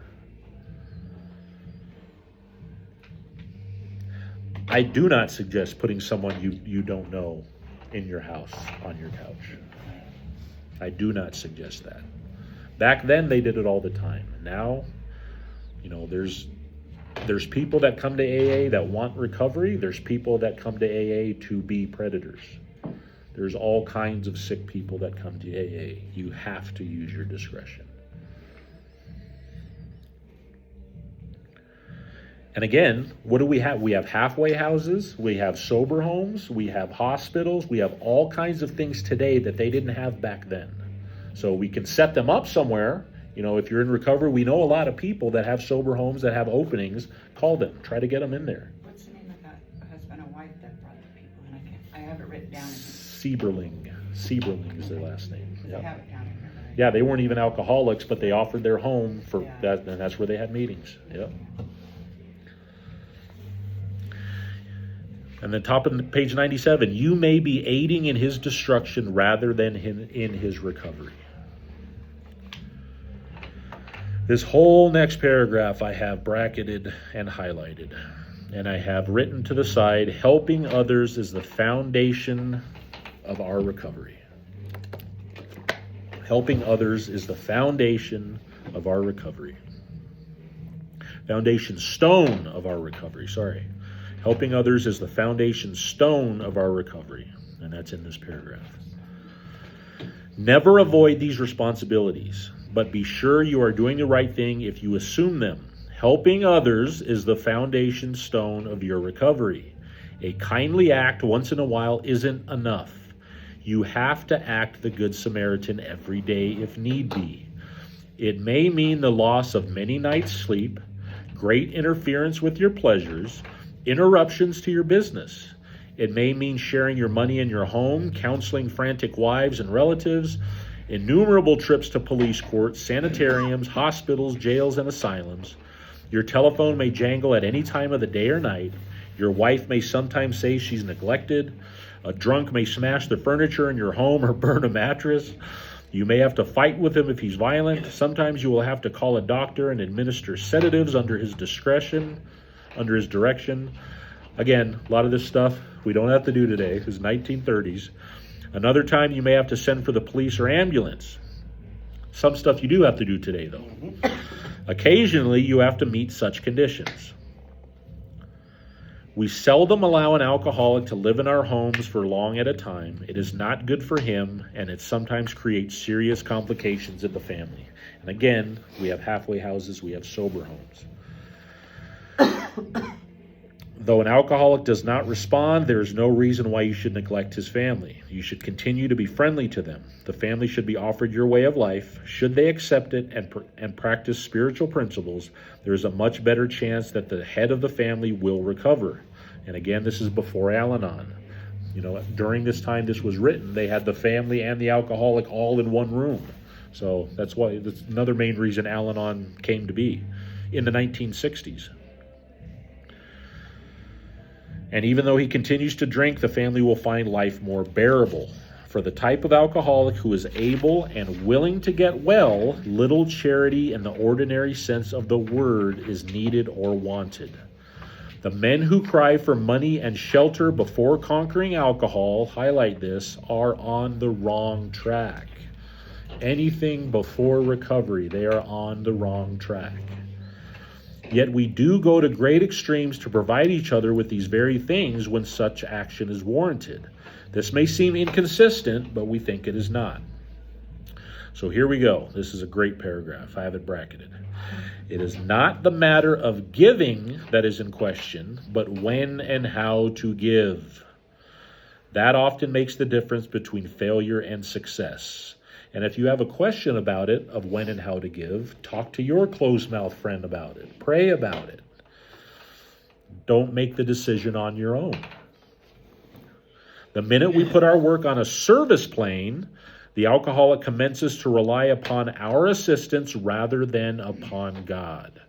I do not suggest putting someone you don't know in your house on your couch. I do not suggest that. Back then they did it all the time. Now, there's people that come to AA that want recovery. There's people that come to AA to be predators. There's all kinds of sick people that come to AA. You have to use your discretion. And again, what do we have? We have halfway houses, we have sober homes, we have hospitals, we have all kinds of things today that they didn't have back then. So we can set them up somewhere. If you're in recovery, we know a lot of people that have sober homes that have openings. Call them, try to get them in there. What's the name of that husband and wife that brought the people in? I have it written down. Sieberling is their last name. I have it down in here. Right? Yeah, they weren't even alcoholics, but they offered their home for Yeah. that, and that's where they had meetings. Yep. And then top of page 97, you may be aiding in his destruction rather than in his recovery. This whole next paragraph I have bracketed and highlighted. And I have written to the side, helping others is the foundation of our recovery. Helping others is the foundation of our recovery. Foundation stone of our recovery, sorry. Helping others is the foundation stone of our recovery. And that's in this paragraph. Never avoid these responsibilities, but be sure you are doing the right thing if you assume them. Helping others is the foundation stone of your recovery. A kindly act once in a while isn't enough. You have to act the Good Samaritan every day if need be. It may mean the loss of many nights' sleep, great interference with your pleasures, interruptions to your business. It may mean sharing your money in your home, counseling frantic wives and relatives, innumerable trips to police courts, sanitariums, hospitals, jails, and asylums. Your telephone may jangle at any time of the day or night. Your wife may sometimes say she's neglected. A drunk may smash the furniture in your home or burn a mattress. You may have to fight with him if he's violent. Sometimes you will have to call a doctor and administer sedatives under his direction. Again, a lot of this stuff we don't have to do today. It was 1930s. Another time you may have to send for the police or ambulance. Some stuff you do have to do today, though. Occasionally, you have to meet such conditions. We seldom allow an alcoholic to live in our homes for long at a time. It is not good for him, and it sometimes creates serious complications in the family. And again, we have halfway houses, we have sober homes. Though an alcoholic does not respond, there is no reason why you should neglect his family. You should continue to be friendly to them. The family should be offered your way of life. Should they accept it and practice spiritual principles, there is a much better chance that the head of the family will recover. And again, this is before Al-Anon. You know, during this time this was written, they had the family and the alcoholic all in one room. So that's another main reason Al-Anon came to be in the 1960s. And even though he continues to drink, the family will find life more bearable. For the type of alcoholic who is able and willing to get well, little charity in the ordinary sense of the word is needed or wanted. The men who cry for money and shelter before conquering alcohol, highlight this, are on the wrong track. Anything before recovery, they are on the wrong track. Yet we do go to great extremes to provide each other with these very things when such action is warranted. This may seem inconsistent, but we think it is not. So here we go. This is a great paragraph. I have it bracketed. It is not the matter of giving that is in question, but when and how to give. That often makes the difference between failure and success. And if you have a question about it, of when and how to give, talk to your closed-mouth friend about it. Pray about it. Don't make the decision on your own. The minute we put our work on a service plane, the alcoholic commences to rely upon our assistance rather than upon God.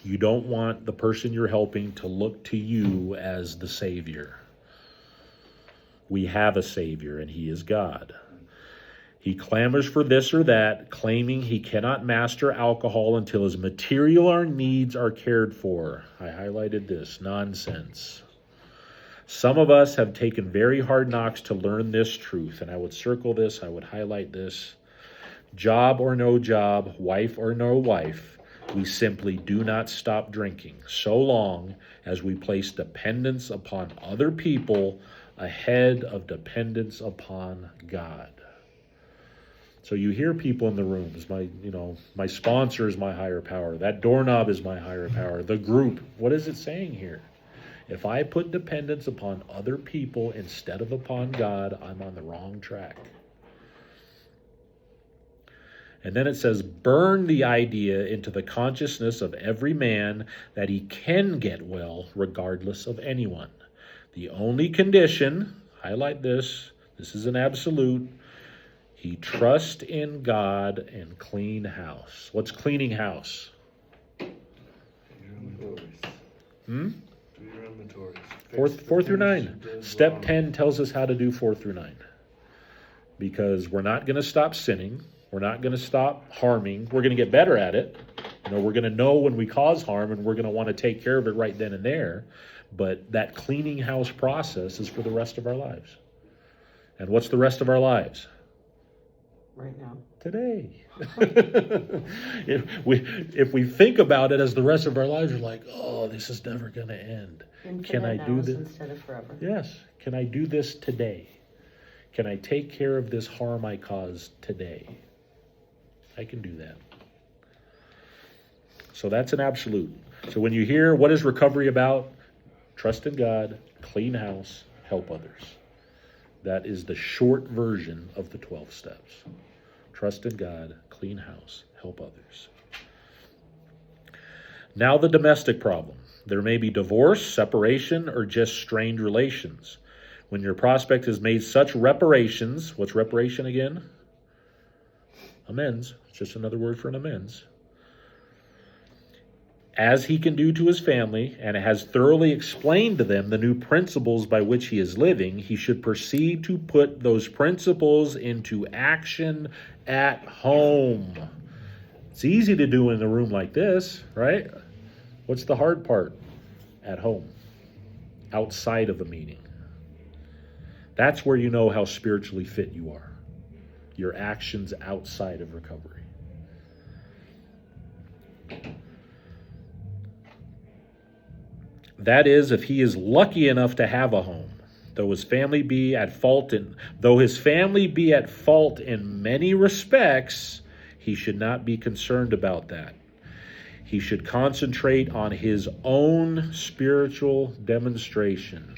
You don't want the person you're helping to look to you as the Savior. We have a Savior, and He is God. He clamors for this or that, claiming he cannot master alcohol until his material needs are cared for. I highlighted this. Nonsense. Some of us have taken very hard knocks to learn this truth, and I would circle this, I would highlight this. Job or no job, wife or no wife, we simply do not stop drinking so long as we place dependence upon other people ahead of dependence upon God. So you hear people in the rooms, my sponsor is my higher power. That doorknob is my higher power. The group, what is it saying here? If I put dependence upon other people instead of upon God, I'm on the wrong track. And then it says, burn the idea into the consciousness of every man that he can get well regardless of anyone. The only condition, highlight this is an absolute, he trusts in God and clean house. What's cleaning house? Bedroom and doors. Hmm? Bedroom inventories. 4 through 9. Step 10 tells us how to do 4 through 9. Because we're not going to stop sinning. We're not going to stop harming. We're going to get better at it. We're going to know when we cause harm, and we're going to want to take care of it right then and there. But that cleaning house process is for the rest of our lives. And what's the rest of our lives? Right now. Today. if we think about it as the rest of our lives, we're like, oh, this is never going to end. Can I do this instead of forever? Yes. Can I do this today? Can I take care of this harm I caused today? I can do that. So that's an absolute. So when you hear what is recovery about, trust in God, clean house, help others. That is the short version of the 12 steps. Trust in God, clean house, help others. Now the domestic problem. There may be divorce, separation, or just strained relations. When your prospect has made such reparations, what's reparation again? Amends. It's just another word for an amends. As he can do to his family, and has thoroughly explained to them the new principles by which he is living, he should proceed to put those principles into action at home. It's easy to do in a room like this, right? What's the hard part? At home, outside of a meeting. That's where you know how spiritually fit you are. Your actions outside of recovery. That is, if he is lucky enough to have a home, though his family be at fault in many respects, he should not be concerned about that. He should concentrate on his own spiritual demonstration.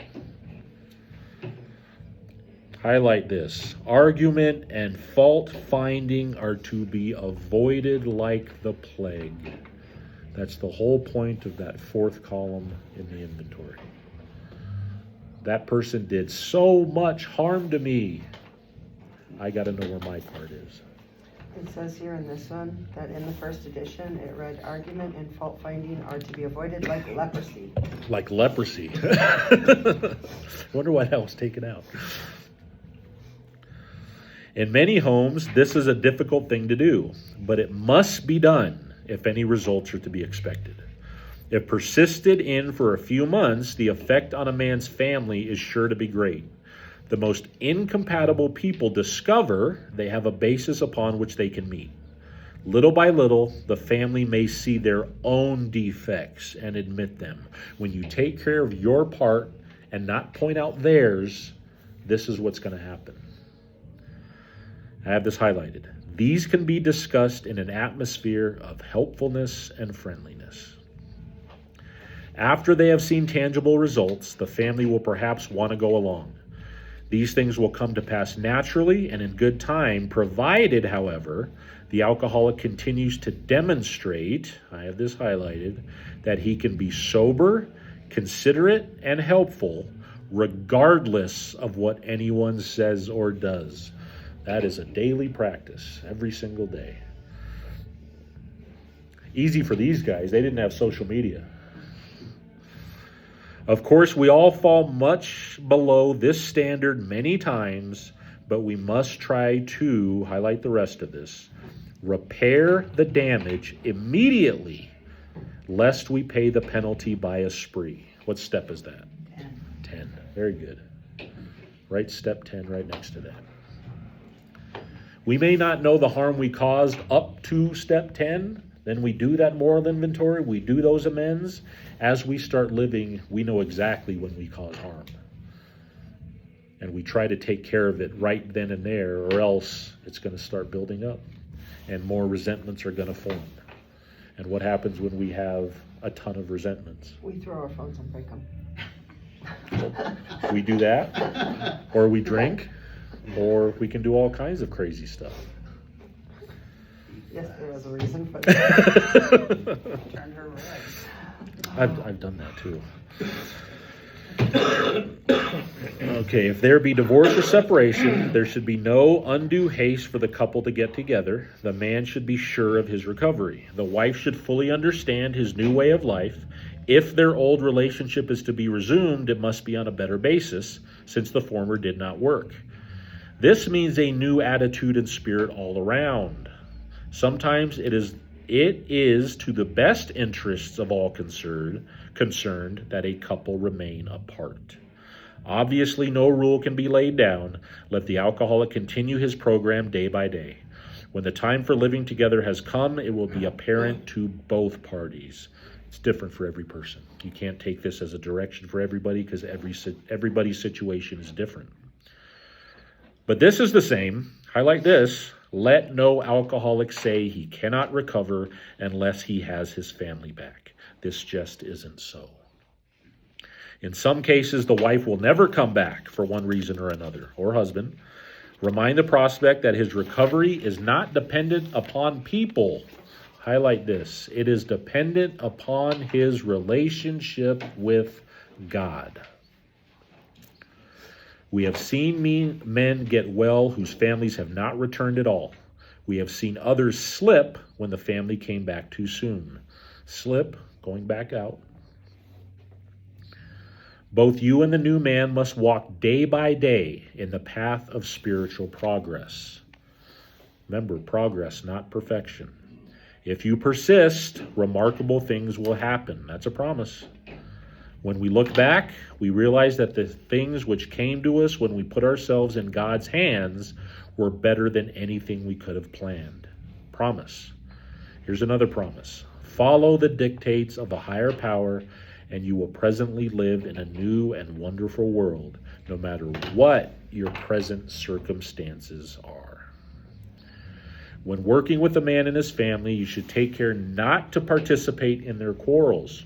Highlight this. Argument and fault finding are to be avoided like the plague. That's the whole point of that fourth column in the inventory. That person did so much harm to me. I got to know where my part is. It says here in this one that in the first edition it read argument and fault finding are to be avoided like leprosy. Like leprosy. Wonder why that was taken out. In many homes, this is a difficult thing to do, but it must be done if any results are to be expected. If persisted in for a few months, the effect on a man's family is sure to be great. The most incompatible people discover they have a basis upon which they can meet. Little by little, the family may see their own defects and admit them. When you take care of your part and not point out theirs, this is what's going to happen. I have this highlighted. These can be discussed in an atmosphere of helpfulness and friendliness. After they have seen tangible results, the family will perhaps want to go along. These things will come to pass naturally and in good time, provided, however, the alcoholic continues to demonstrate, I have this highlighted, that he can be sober, considerate, and helpful, regardless of what anyone says or does. That is a daily practice, every single day. Easy for these guys. They didn't have social media. Of course, we all fall much below this standard many times, but we must try to, highlight the rest of this, repair the damage immediately, lest we pay the penalty by a spree. What step is that? 10. Very good. Write step 10 right next to that. We may not know the harm we caused up to step 10. Then we do that moral inventory. We do those amends. As we start living, we know exactly when we cause harm. And we try to take care of it right then and there, or else it's going to start building up. And more resentments are going to form. And what happens when we have a ton of resentments? We throw our phones and break them. We do that, or we drink, or we can do all kinds of crazy stuff. Yes, there was a reason for that. Turn her red. I've done that too. Okay, if there be divorce or separation, there should be no undue haste for the couple to get together. The man should be sure of his recovery. The wife should fully understand his new way of life If their old relationship is to be resumed, it must be on a better basis, since the former did not work. This means a new attitude and spirit all around. Sometimes it is to the best interests of all concerned that a couple remain apart. Obviously, no rule can be laid down. Let the alcoholic continue his program day by day. When the time for living together has come, it will be apparent to both parties. It's different for every person. You can't take this as a direction for everybody because everybody's situation is different. But this is the same. Highlight this. Let no alcoholic say he cannot recover unless he has his family back. This just isn't so. In some cases, the wife will never come back for one reason or another, or husband. Remind the prospect that his recovery is not dependent upon people. Highlight this. It is dependent upon his relationship with God. We have seen men get well whose families have not returned at all. We have seen others slip when the family came back too soon. Slip, going back out. Both you and the new man must walk day by day in the path of spiritual progress. Remember, progress, not perfection. If you persist, remarkable things will happen. That's a promise. When we look back, we realize that the things which came to us when we put ourselves in God's hands were better than anything we could have planned. Promise. Here's another promise. Follow the dictates of a higher power, and you will presently live in a new and wonderful world, no matter what your present circumstances are. When working with a man and his family, you should take care not to participate in their quarrels.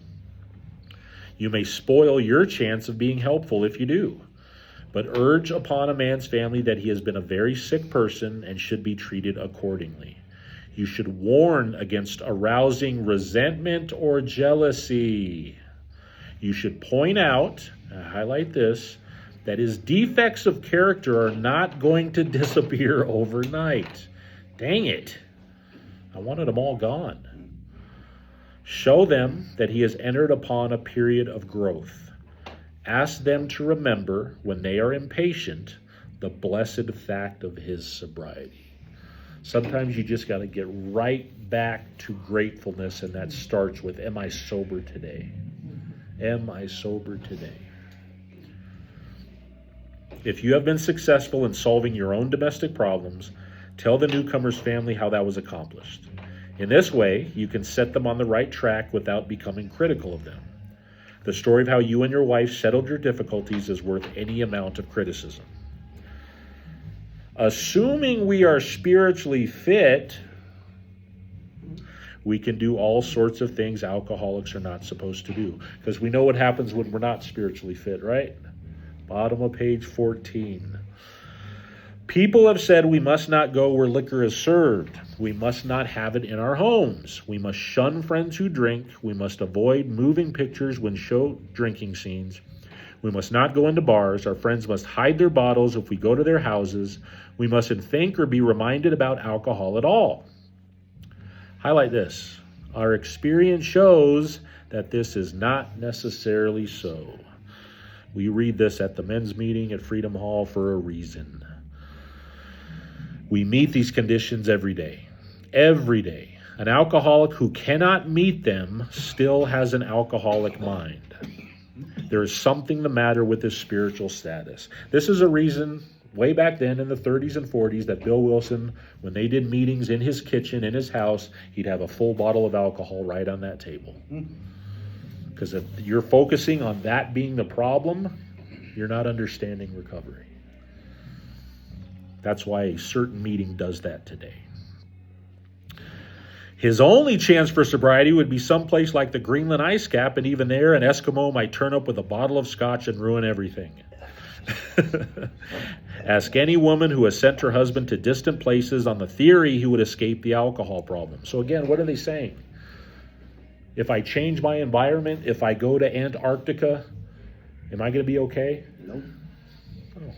You may spoil your chance of being helpful if you do, but urge upon a man's family that he has been a very sick person and should be treated accordingly. You should warn against arousing resentment or jealousy. You should point out, highlight this, that his defects of character are not going to disappear overnight. Dang it. I wanted them all gone. Show them that he has entered upon a period of growth. Ask them to remember, when they are impatient, the blessed fact of his sobriety. Sometimes you just got to get right back to gratefulness, and that starts with, am I sober today? Am I sober today? If you have been successful in solving your own domestic problems, tell the newcomer's family how that was accomplished. In this way, you can set them on the right track without becoming critical of them. The story of how you and your wife settled your difficulties is worth any amount of criticism. Assuming we are spiritually fit, we can do all sorts of things alcoholics are not supposed to do. Because we know what happens when we're not spiritually fit, right? Bottom of page 14. People have said we must not go where liquor is served. We must not have it in our homes. We must shun friends who drink. We must avoid moving pictures when show drinking scenes. We must not go into bars. Our friends must hide their bottles if we go to their houses. We mustn't think or be reminded about alcohol at all. Highlight this. Our experience shows that this is not necessarily so. We read this at the men's meeting at Freedom Hall for a reason. We meet these conditions every day. Every day. An alcoholic who cannot meet them still has an alcoholic mind. There is something the matter with his spiritual status. This is a reason, way back then in the 30s and 40s, that Bill Wilson, when they did meetings in his kitchen, in his house, he'd have a full bottle of alcohol right on that table. Because if you're focusing on that being the problem, you're not understanding recovery. That's why a certain meeting does that today. His only chance for sobriety would be someplace like the Greenland ice cap, and even there, an Eskimo might turn up with a bottle of scotch and ruin everything. Ask any woman who has sent her husband to distant places on the theory he would escape the alcohol problem. So again, what are they saying? If I change my environment, if I go to Antarctica, am I going to be okay? Nope. Oh.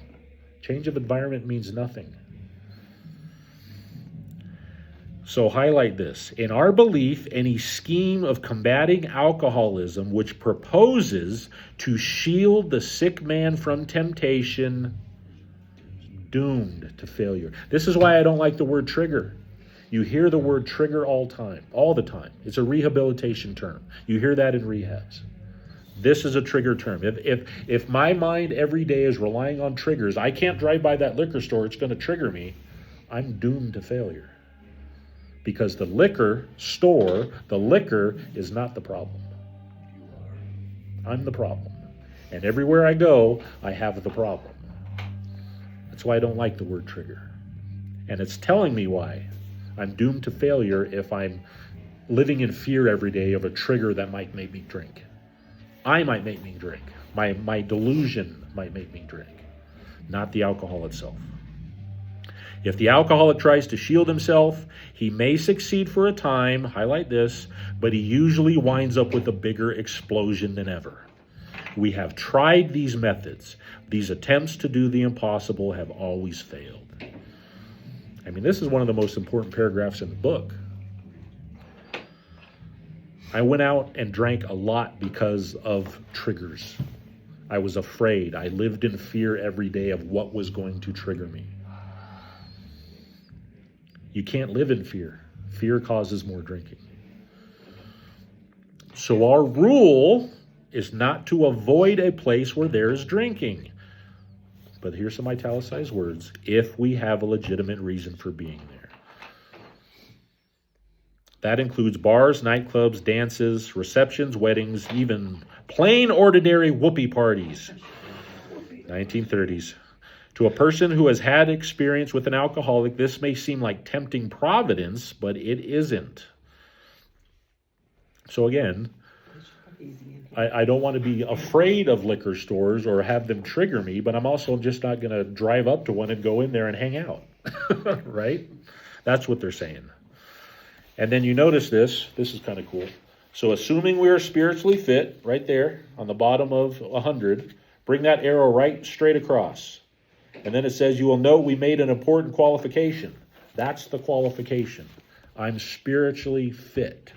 Change of environment means nothing. So highlight this. In our belief, any scheme of combating alcoholism which proposes to shield the sick man from temptation, doomed to failure. This is why I don't like the word trigger. You hear the word trigger all the time. It's a rehabilitation term. You hear that in rehabs. This is a trigger term. If my mind every day is relying on triggers, I can't drive by that liquor store, it's going to trigger me, I'm doomed to failure. Because the liquor store, the liquor is not the problem. I'm the problem. And everywhere I go, I have the problem. That's why I don't like the word trigger. And it's telling me why. I'm doomed to failure if I'm living in fear every day of a trigger that might make me drink. I might make me drink. My delusion might make me drink, not the alcohol itself. If the alcoholic tries to shield himself, he may succeed for a time, highlight this, but he usually winds up with a bigger explosion than ever. We have tried these methods. These attempts to do the impossible have always failed. I mean, this is one of the most important paragraphs in the book. I went out and drank a lot because of triggers. I was afraid. I lived in fear every day of what was going to trigger me. You can't live in fear. Fear causes more drinking. So our rule is not to avoid a place where there is drinking. But here's some italicized words, if we have a legitimate reason for being there. That includes bars, nightclubs, dances, receptions, weddings, even plain ordinary whoopee parties. 1930s. To a person who has had experience with an alcoholic, this may seem like tempting providence, but it isn't. So again, I don't want to be afraid of liquor stores or have them trigger me, but I'm also just not going to drive up to one and go in there and hang out, right? That's what they're saying. And then you notice this is kind of cool. So assuming we are spiritually fit, right there on the bottom of 100, bring that arrow right straight across. And then it says, you will note we made an important qualification. That's the qualification. I'm spiritually fit.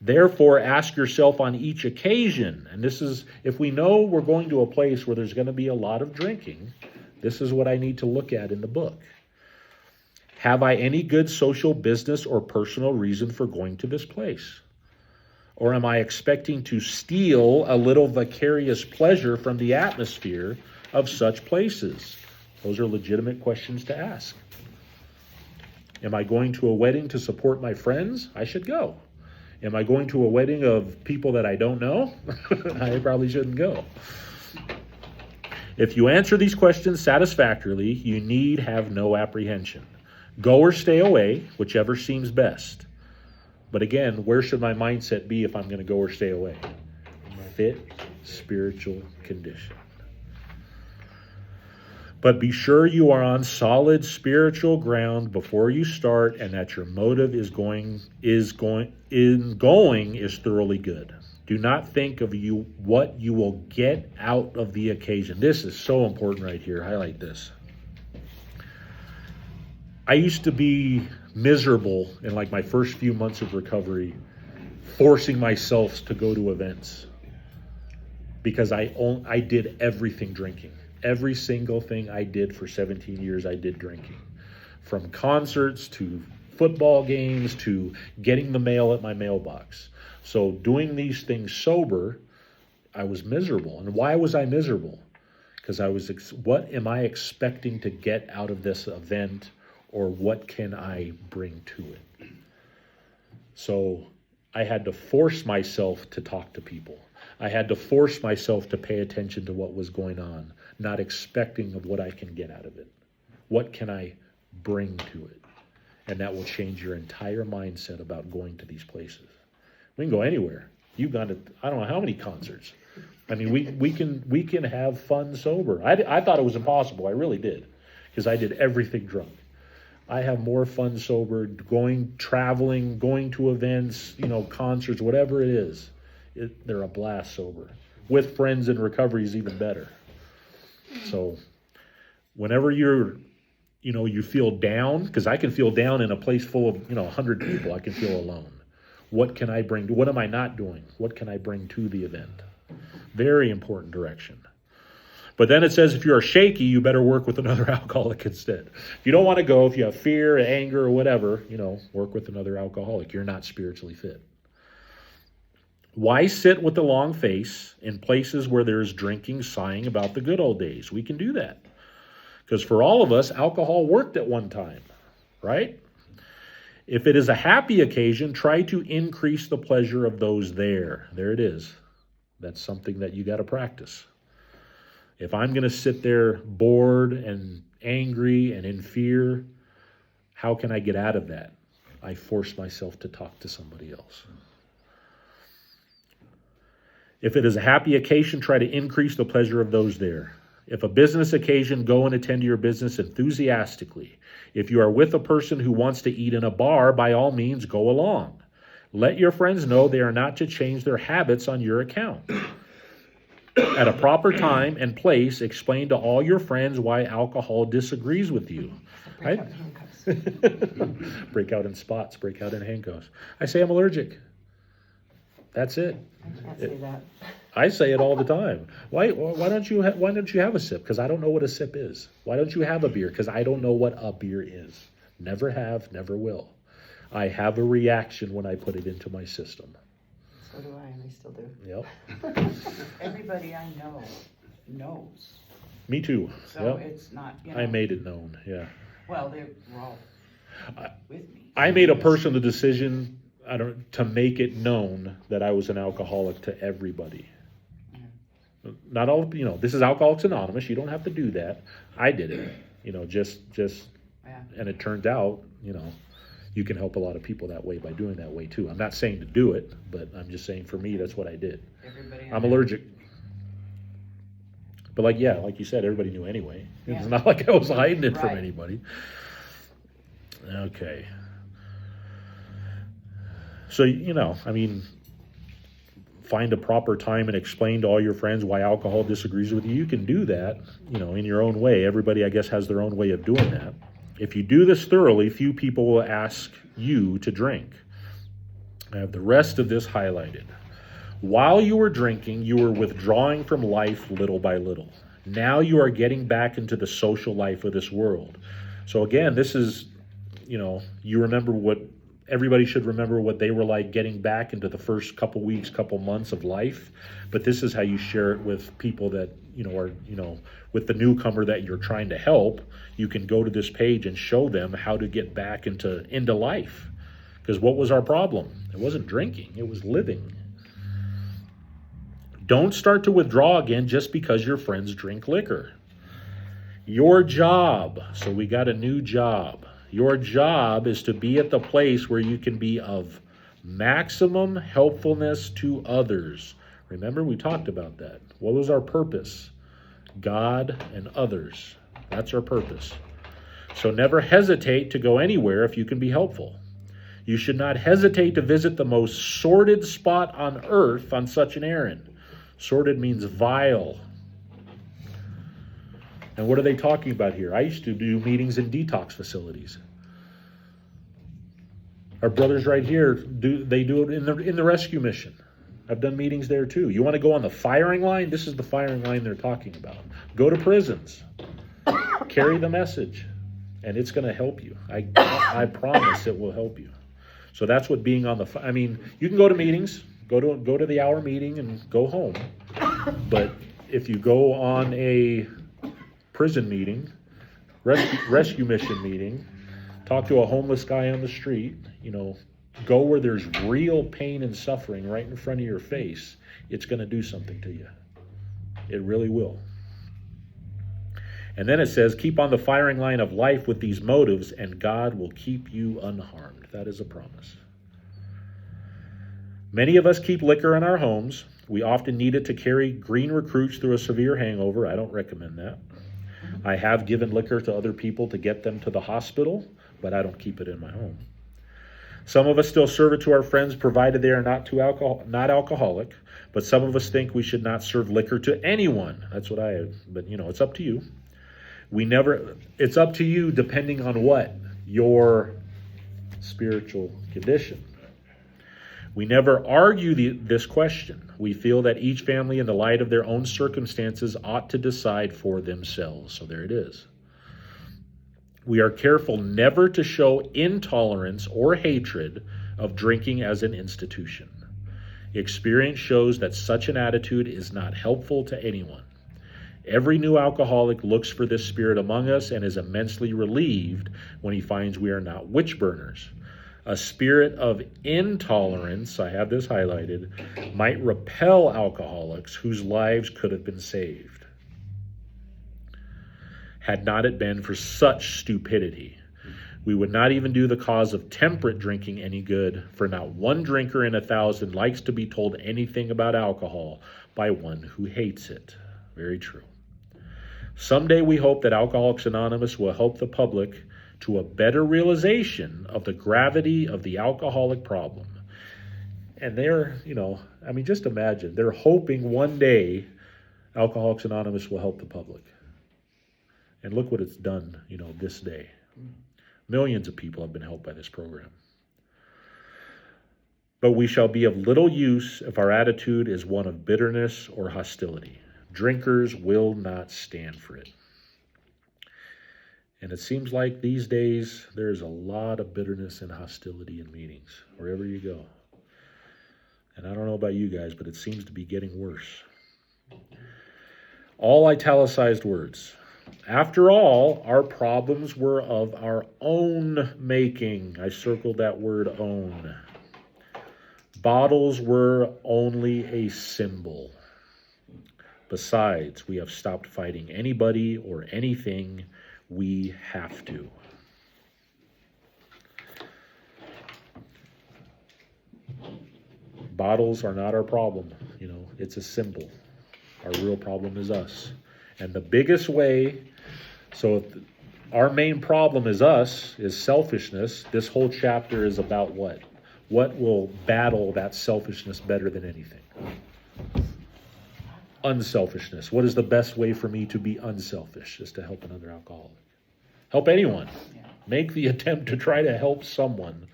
Therefore, ask yourself on each occasion, and this is, if we know we're going to a place where there's going to be a lot of drinking, this is what I need to look at in the book. Have I any good social, business, or personal reason for going to this place? Or am I expecting to steal a little vicarious pleasure from the atmosphere of such places? Those are legitimate questions to ask. Am I going to a wedding to support my friends? I should go. Am I going to a wedding of people that I don't know? I probably shouldn't go. If you answer these questions satisfactorily, you need have no apprehension. Go or stay away, whichever seems best. But again, where should my mindset be if I'm going to go or stay away? Fit spiritual condition. But be sure you are on solid spiritual ground before you start, and that your motive is thoroughly good. Do not think of what you will get out of the occasion. This is so important right here. Highlight this. I used to be miserable in like my first few months of recovery, forcing myself to go to events because I did everything drinking. Every single thing I did for 17 years, I did drinking. From concerts to football games to getting the mail at my mailbox. So doing these things sober, I was miserable. And why was I miserable? Because what am I expecting to get out of this event, or what can I bring to it? So I had to force myself to talk to people. I had to force myself to pay attention to what was going on, not expecting of what I can get out of it. What can I bring to it? And that will change your entire mindset about going to these places. We can go anywhere. You've gone to, I don't know how many concerts. I mean, we can have fun sober. I thought it was impossible. I really did, because I did everything drunk. I have more fun sober, traveling, going to events, concerts, whatever it is. They're a blast sober. With friends in recovery is even better. So whenever you you feel down, because I can feel down in a place full of 100 people. I can feel alone. What can I bring? What am I not doing? What can I bring to the event? Very important direction. But then it says if you are shaky, you better work with another alcoholic instead. If you don't want to go, if you have fear, anger, or whatever, work with another alcoholic. You're not spiritually fit. Why sit with a long face in places where there is drinking, sighing about the good old days? We can do that. Because for all of us, alcohol worked at one time, right? If it is a happy occasion, try to increase the pleasure of those there. There it is. That's something that you got to practice. If I'm going to sit there bored and angry and in fear, how can I get out of that? I force myself to talk to somebody else. If it is a happy occasion, try to increase the pleasure of those there. If a business occasion, go and attend to your business enthusiastically. If you are with a person who wants to eat in a bar, by all means, go along. Let your friends know they are not to change their habits on your account. At a proper time and place, explain to all your friends why alcohol disagrees with you. Break Right? out in handcuffs. Break out in spots, break out in handcuffs. I say I'm allergic. That's it. I can't say that. I say it all the time. Why don't you have a sip? Because I don't know what a sip is. Why don't you have a beer? Because I don't know what a beer is. Never have, never will. I have a reaction when I put it into my system. So do I, and I still do. Yep. Everybody I know knows. Me too. So Yep. it's not, I made it known. Yeah. well, they were all with me. I made a personal decision to make it known that I was an alcoholic to everybody. Not all, this is Alcoholics Anonymous. You don't have to do that. I did it, just, Yeah. and it turned out, you can help a lot of people that way by doing that way too. I'm not saying to do it, but I'm just saying for me, that's what I did. Everybody I'm I know. allergic. But like you said, everybody knew anyway. It's Yeah. not like I was hiding it from Right. anybody. Okay. So, find a proper time and explain to all your friends why alcohol disagrees with you. You can do that, in your own way. Everybody, I guess, has their own way of doing that. If you do this thoroughly, few people will ask you to drink. I have the rest of this highlighted. While you were drinking, you were withdrawing from life little by little. Now you are getting back into the social life of this world. So again, this is, you remember what everybody should remember what they were like getting back into the first couple weeks, couple months of life. But this is how you share it with people that, are, with the newcomer that you're trying to help. You can go to this page and show them how to get back into life. Because what was our problem? It wasn't drinking, it was living. Don't start to withdraw again just because your friends drink liquor. Your job, so we got a new job. Your job is to be at the place where you can be of maximum helpfulness to others. Remember, we talked about that. What was our purpose? God and others. That's our purpose. So never hesitate to go anywhere if you can be helpful. You should not hesitate to visit the most sordid spot on earth on such an errand. Sordid means vile. And what are they talking about here? I used to do meetings in detox facilities. Our brothers right here do it in the rescue mission. I've done meetings there too. You want to go on the firing line? This is the firing line they're talking about. Go to prisons. Carry the message, and it's going to help you. I promise it will help you. So that's what being on you can go to meetings, go to the hour meeting and go home. But if you go on a prison meeting, rescue mission meeting, talk to a homeless guy on the street, go where there's real pain and suffering right in front of your face, it's going to do something to you. It really will. And then it says, keep on the firing line of life with these motives, and God will keep you unharmed. That is a promise. Many of us keep liquor in our homes. We often need it to carry green recruits through a severe hangover. I don't recommend that. I have given liquor to other people to get them to the hospital, but I don't keep it in my home. Some of us still serve it to our friends, provided they are not alcoholic, but some of us think we should not serve liquor to anyone. That's what I have, but it's up to you. It's up to you depending on what? Your spiritual condition. We never argue this question. We feel that each family, in the light of their own circumstances, ought to decide for themselves. So there it is. We are careful never to show intolerance or hatred of drinking as an institution. Experience shows that such an attitude is not helpful to anyone. Every new alcoholic looks for this spirit among us and is immensely relieved when he finds we are not witch burners. A spirit of intolerance, I have this highlighted, might repel alcoholics whose lives could have been saved, had not it been for such stupidity. We would not even do the cause of temperate drinking any good, for not one drinker in 1,000 likes to be told anything about alcohol by one who hates it. Very true. Someday we hope that Alcoholics Anonymous will help the public to a better realization of the gravity of the alcoholic problem. And they're, just imagine, they're hoping one day Alcoholics Anonymous will help the public. And look what it's done, this day. Millions of people have been helped by this program. But we shall be of little use if our attitude is one of bitterness or hostility. Drinkers will not stand for it. And it seems like these days there's a lot of bitterness and hostility in meetings, wherever you go. And I don't know about you guys, but it seems to be getting worse. All italicized words. After all, our problems were of our own making. I circled that word own. Bottles were only a symbol. Besides, we have stopped fighting anybody or anything. We have to. Bottles are not our problem. It's a symbol. Our real problem is us. And the biggest way, so if our main problem is us, is selfishness, this whole chapter is about what? What will battle that selfishness better than anything? Unselfishness. What is the best way for me to be unselfish? Is to help another alcoholic. Help anyone. Make the attempt to try to help someone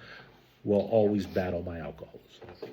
will always battle my alcoholism.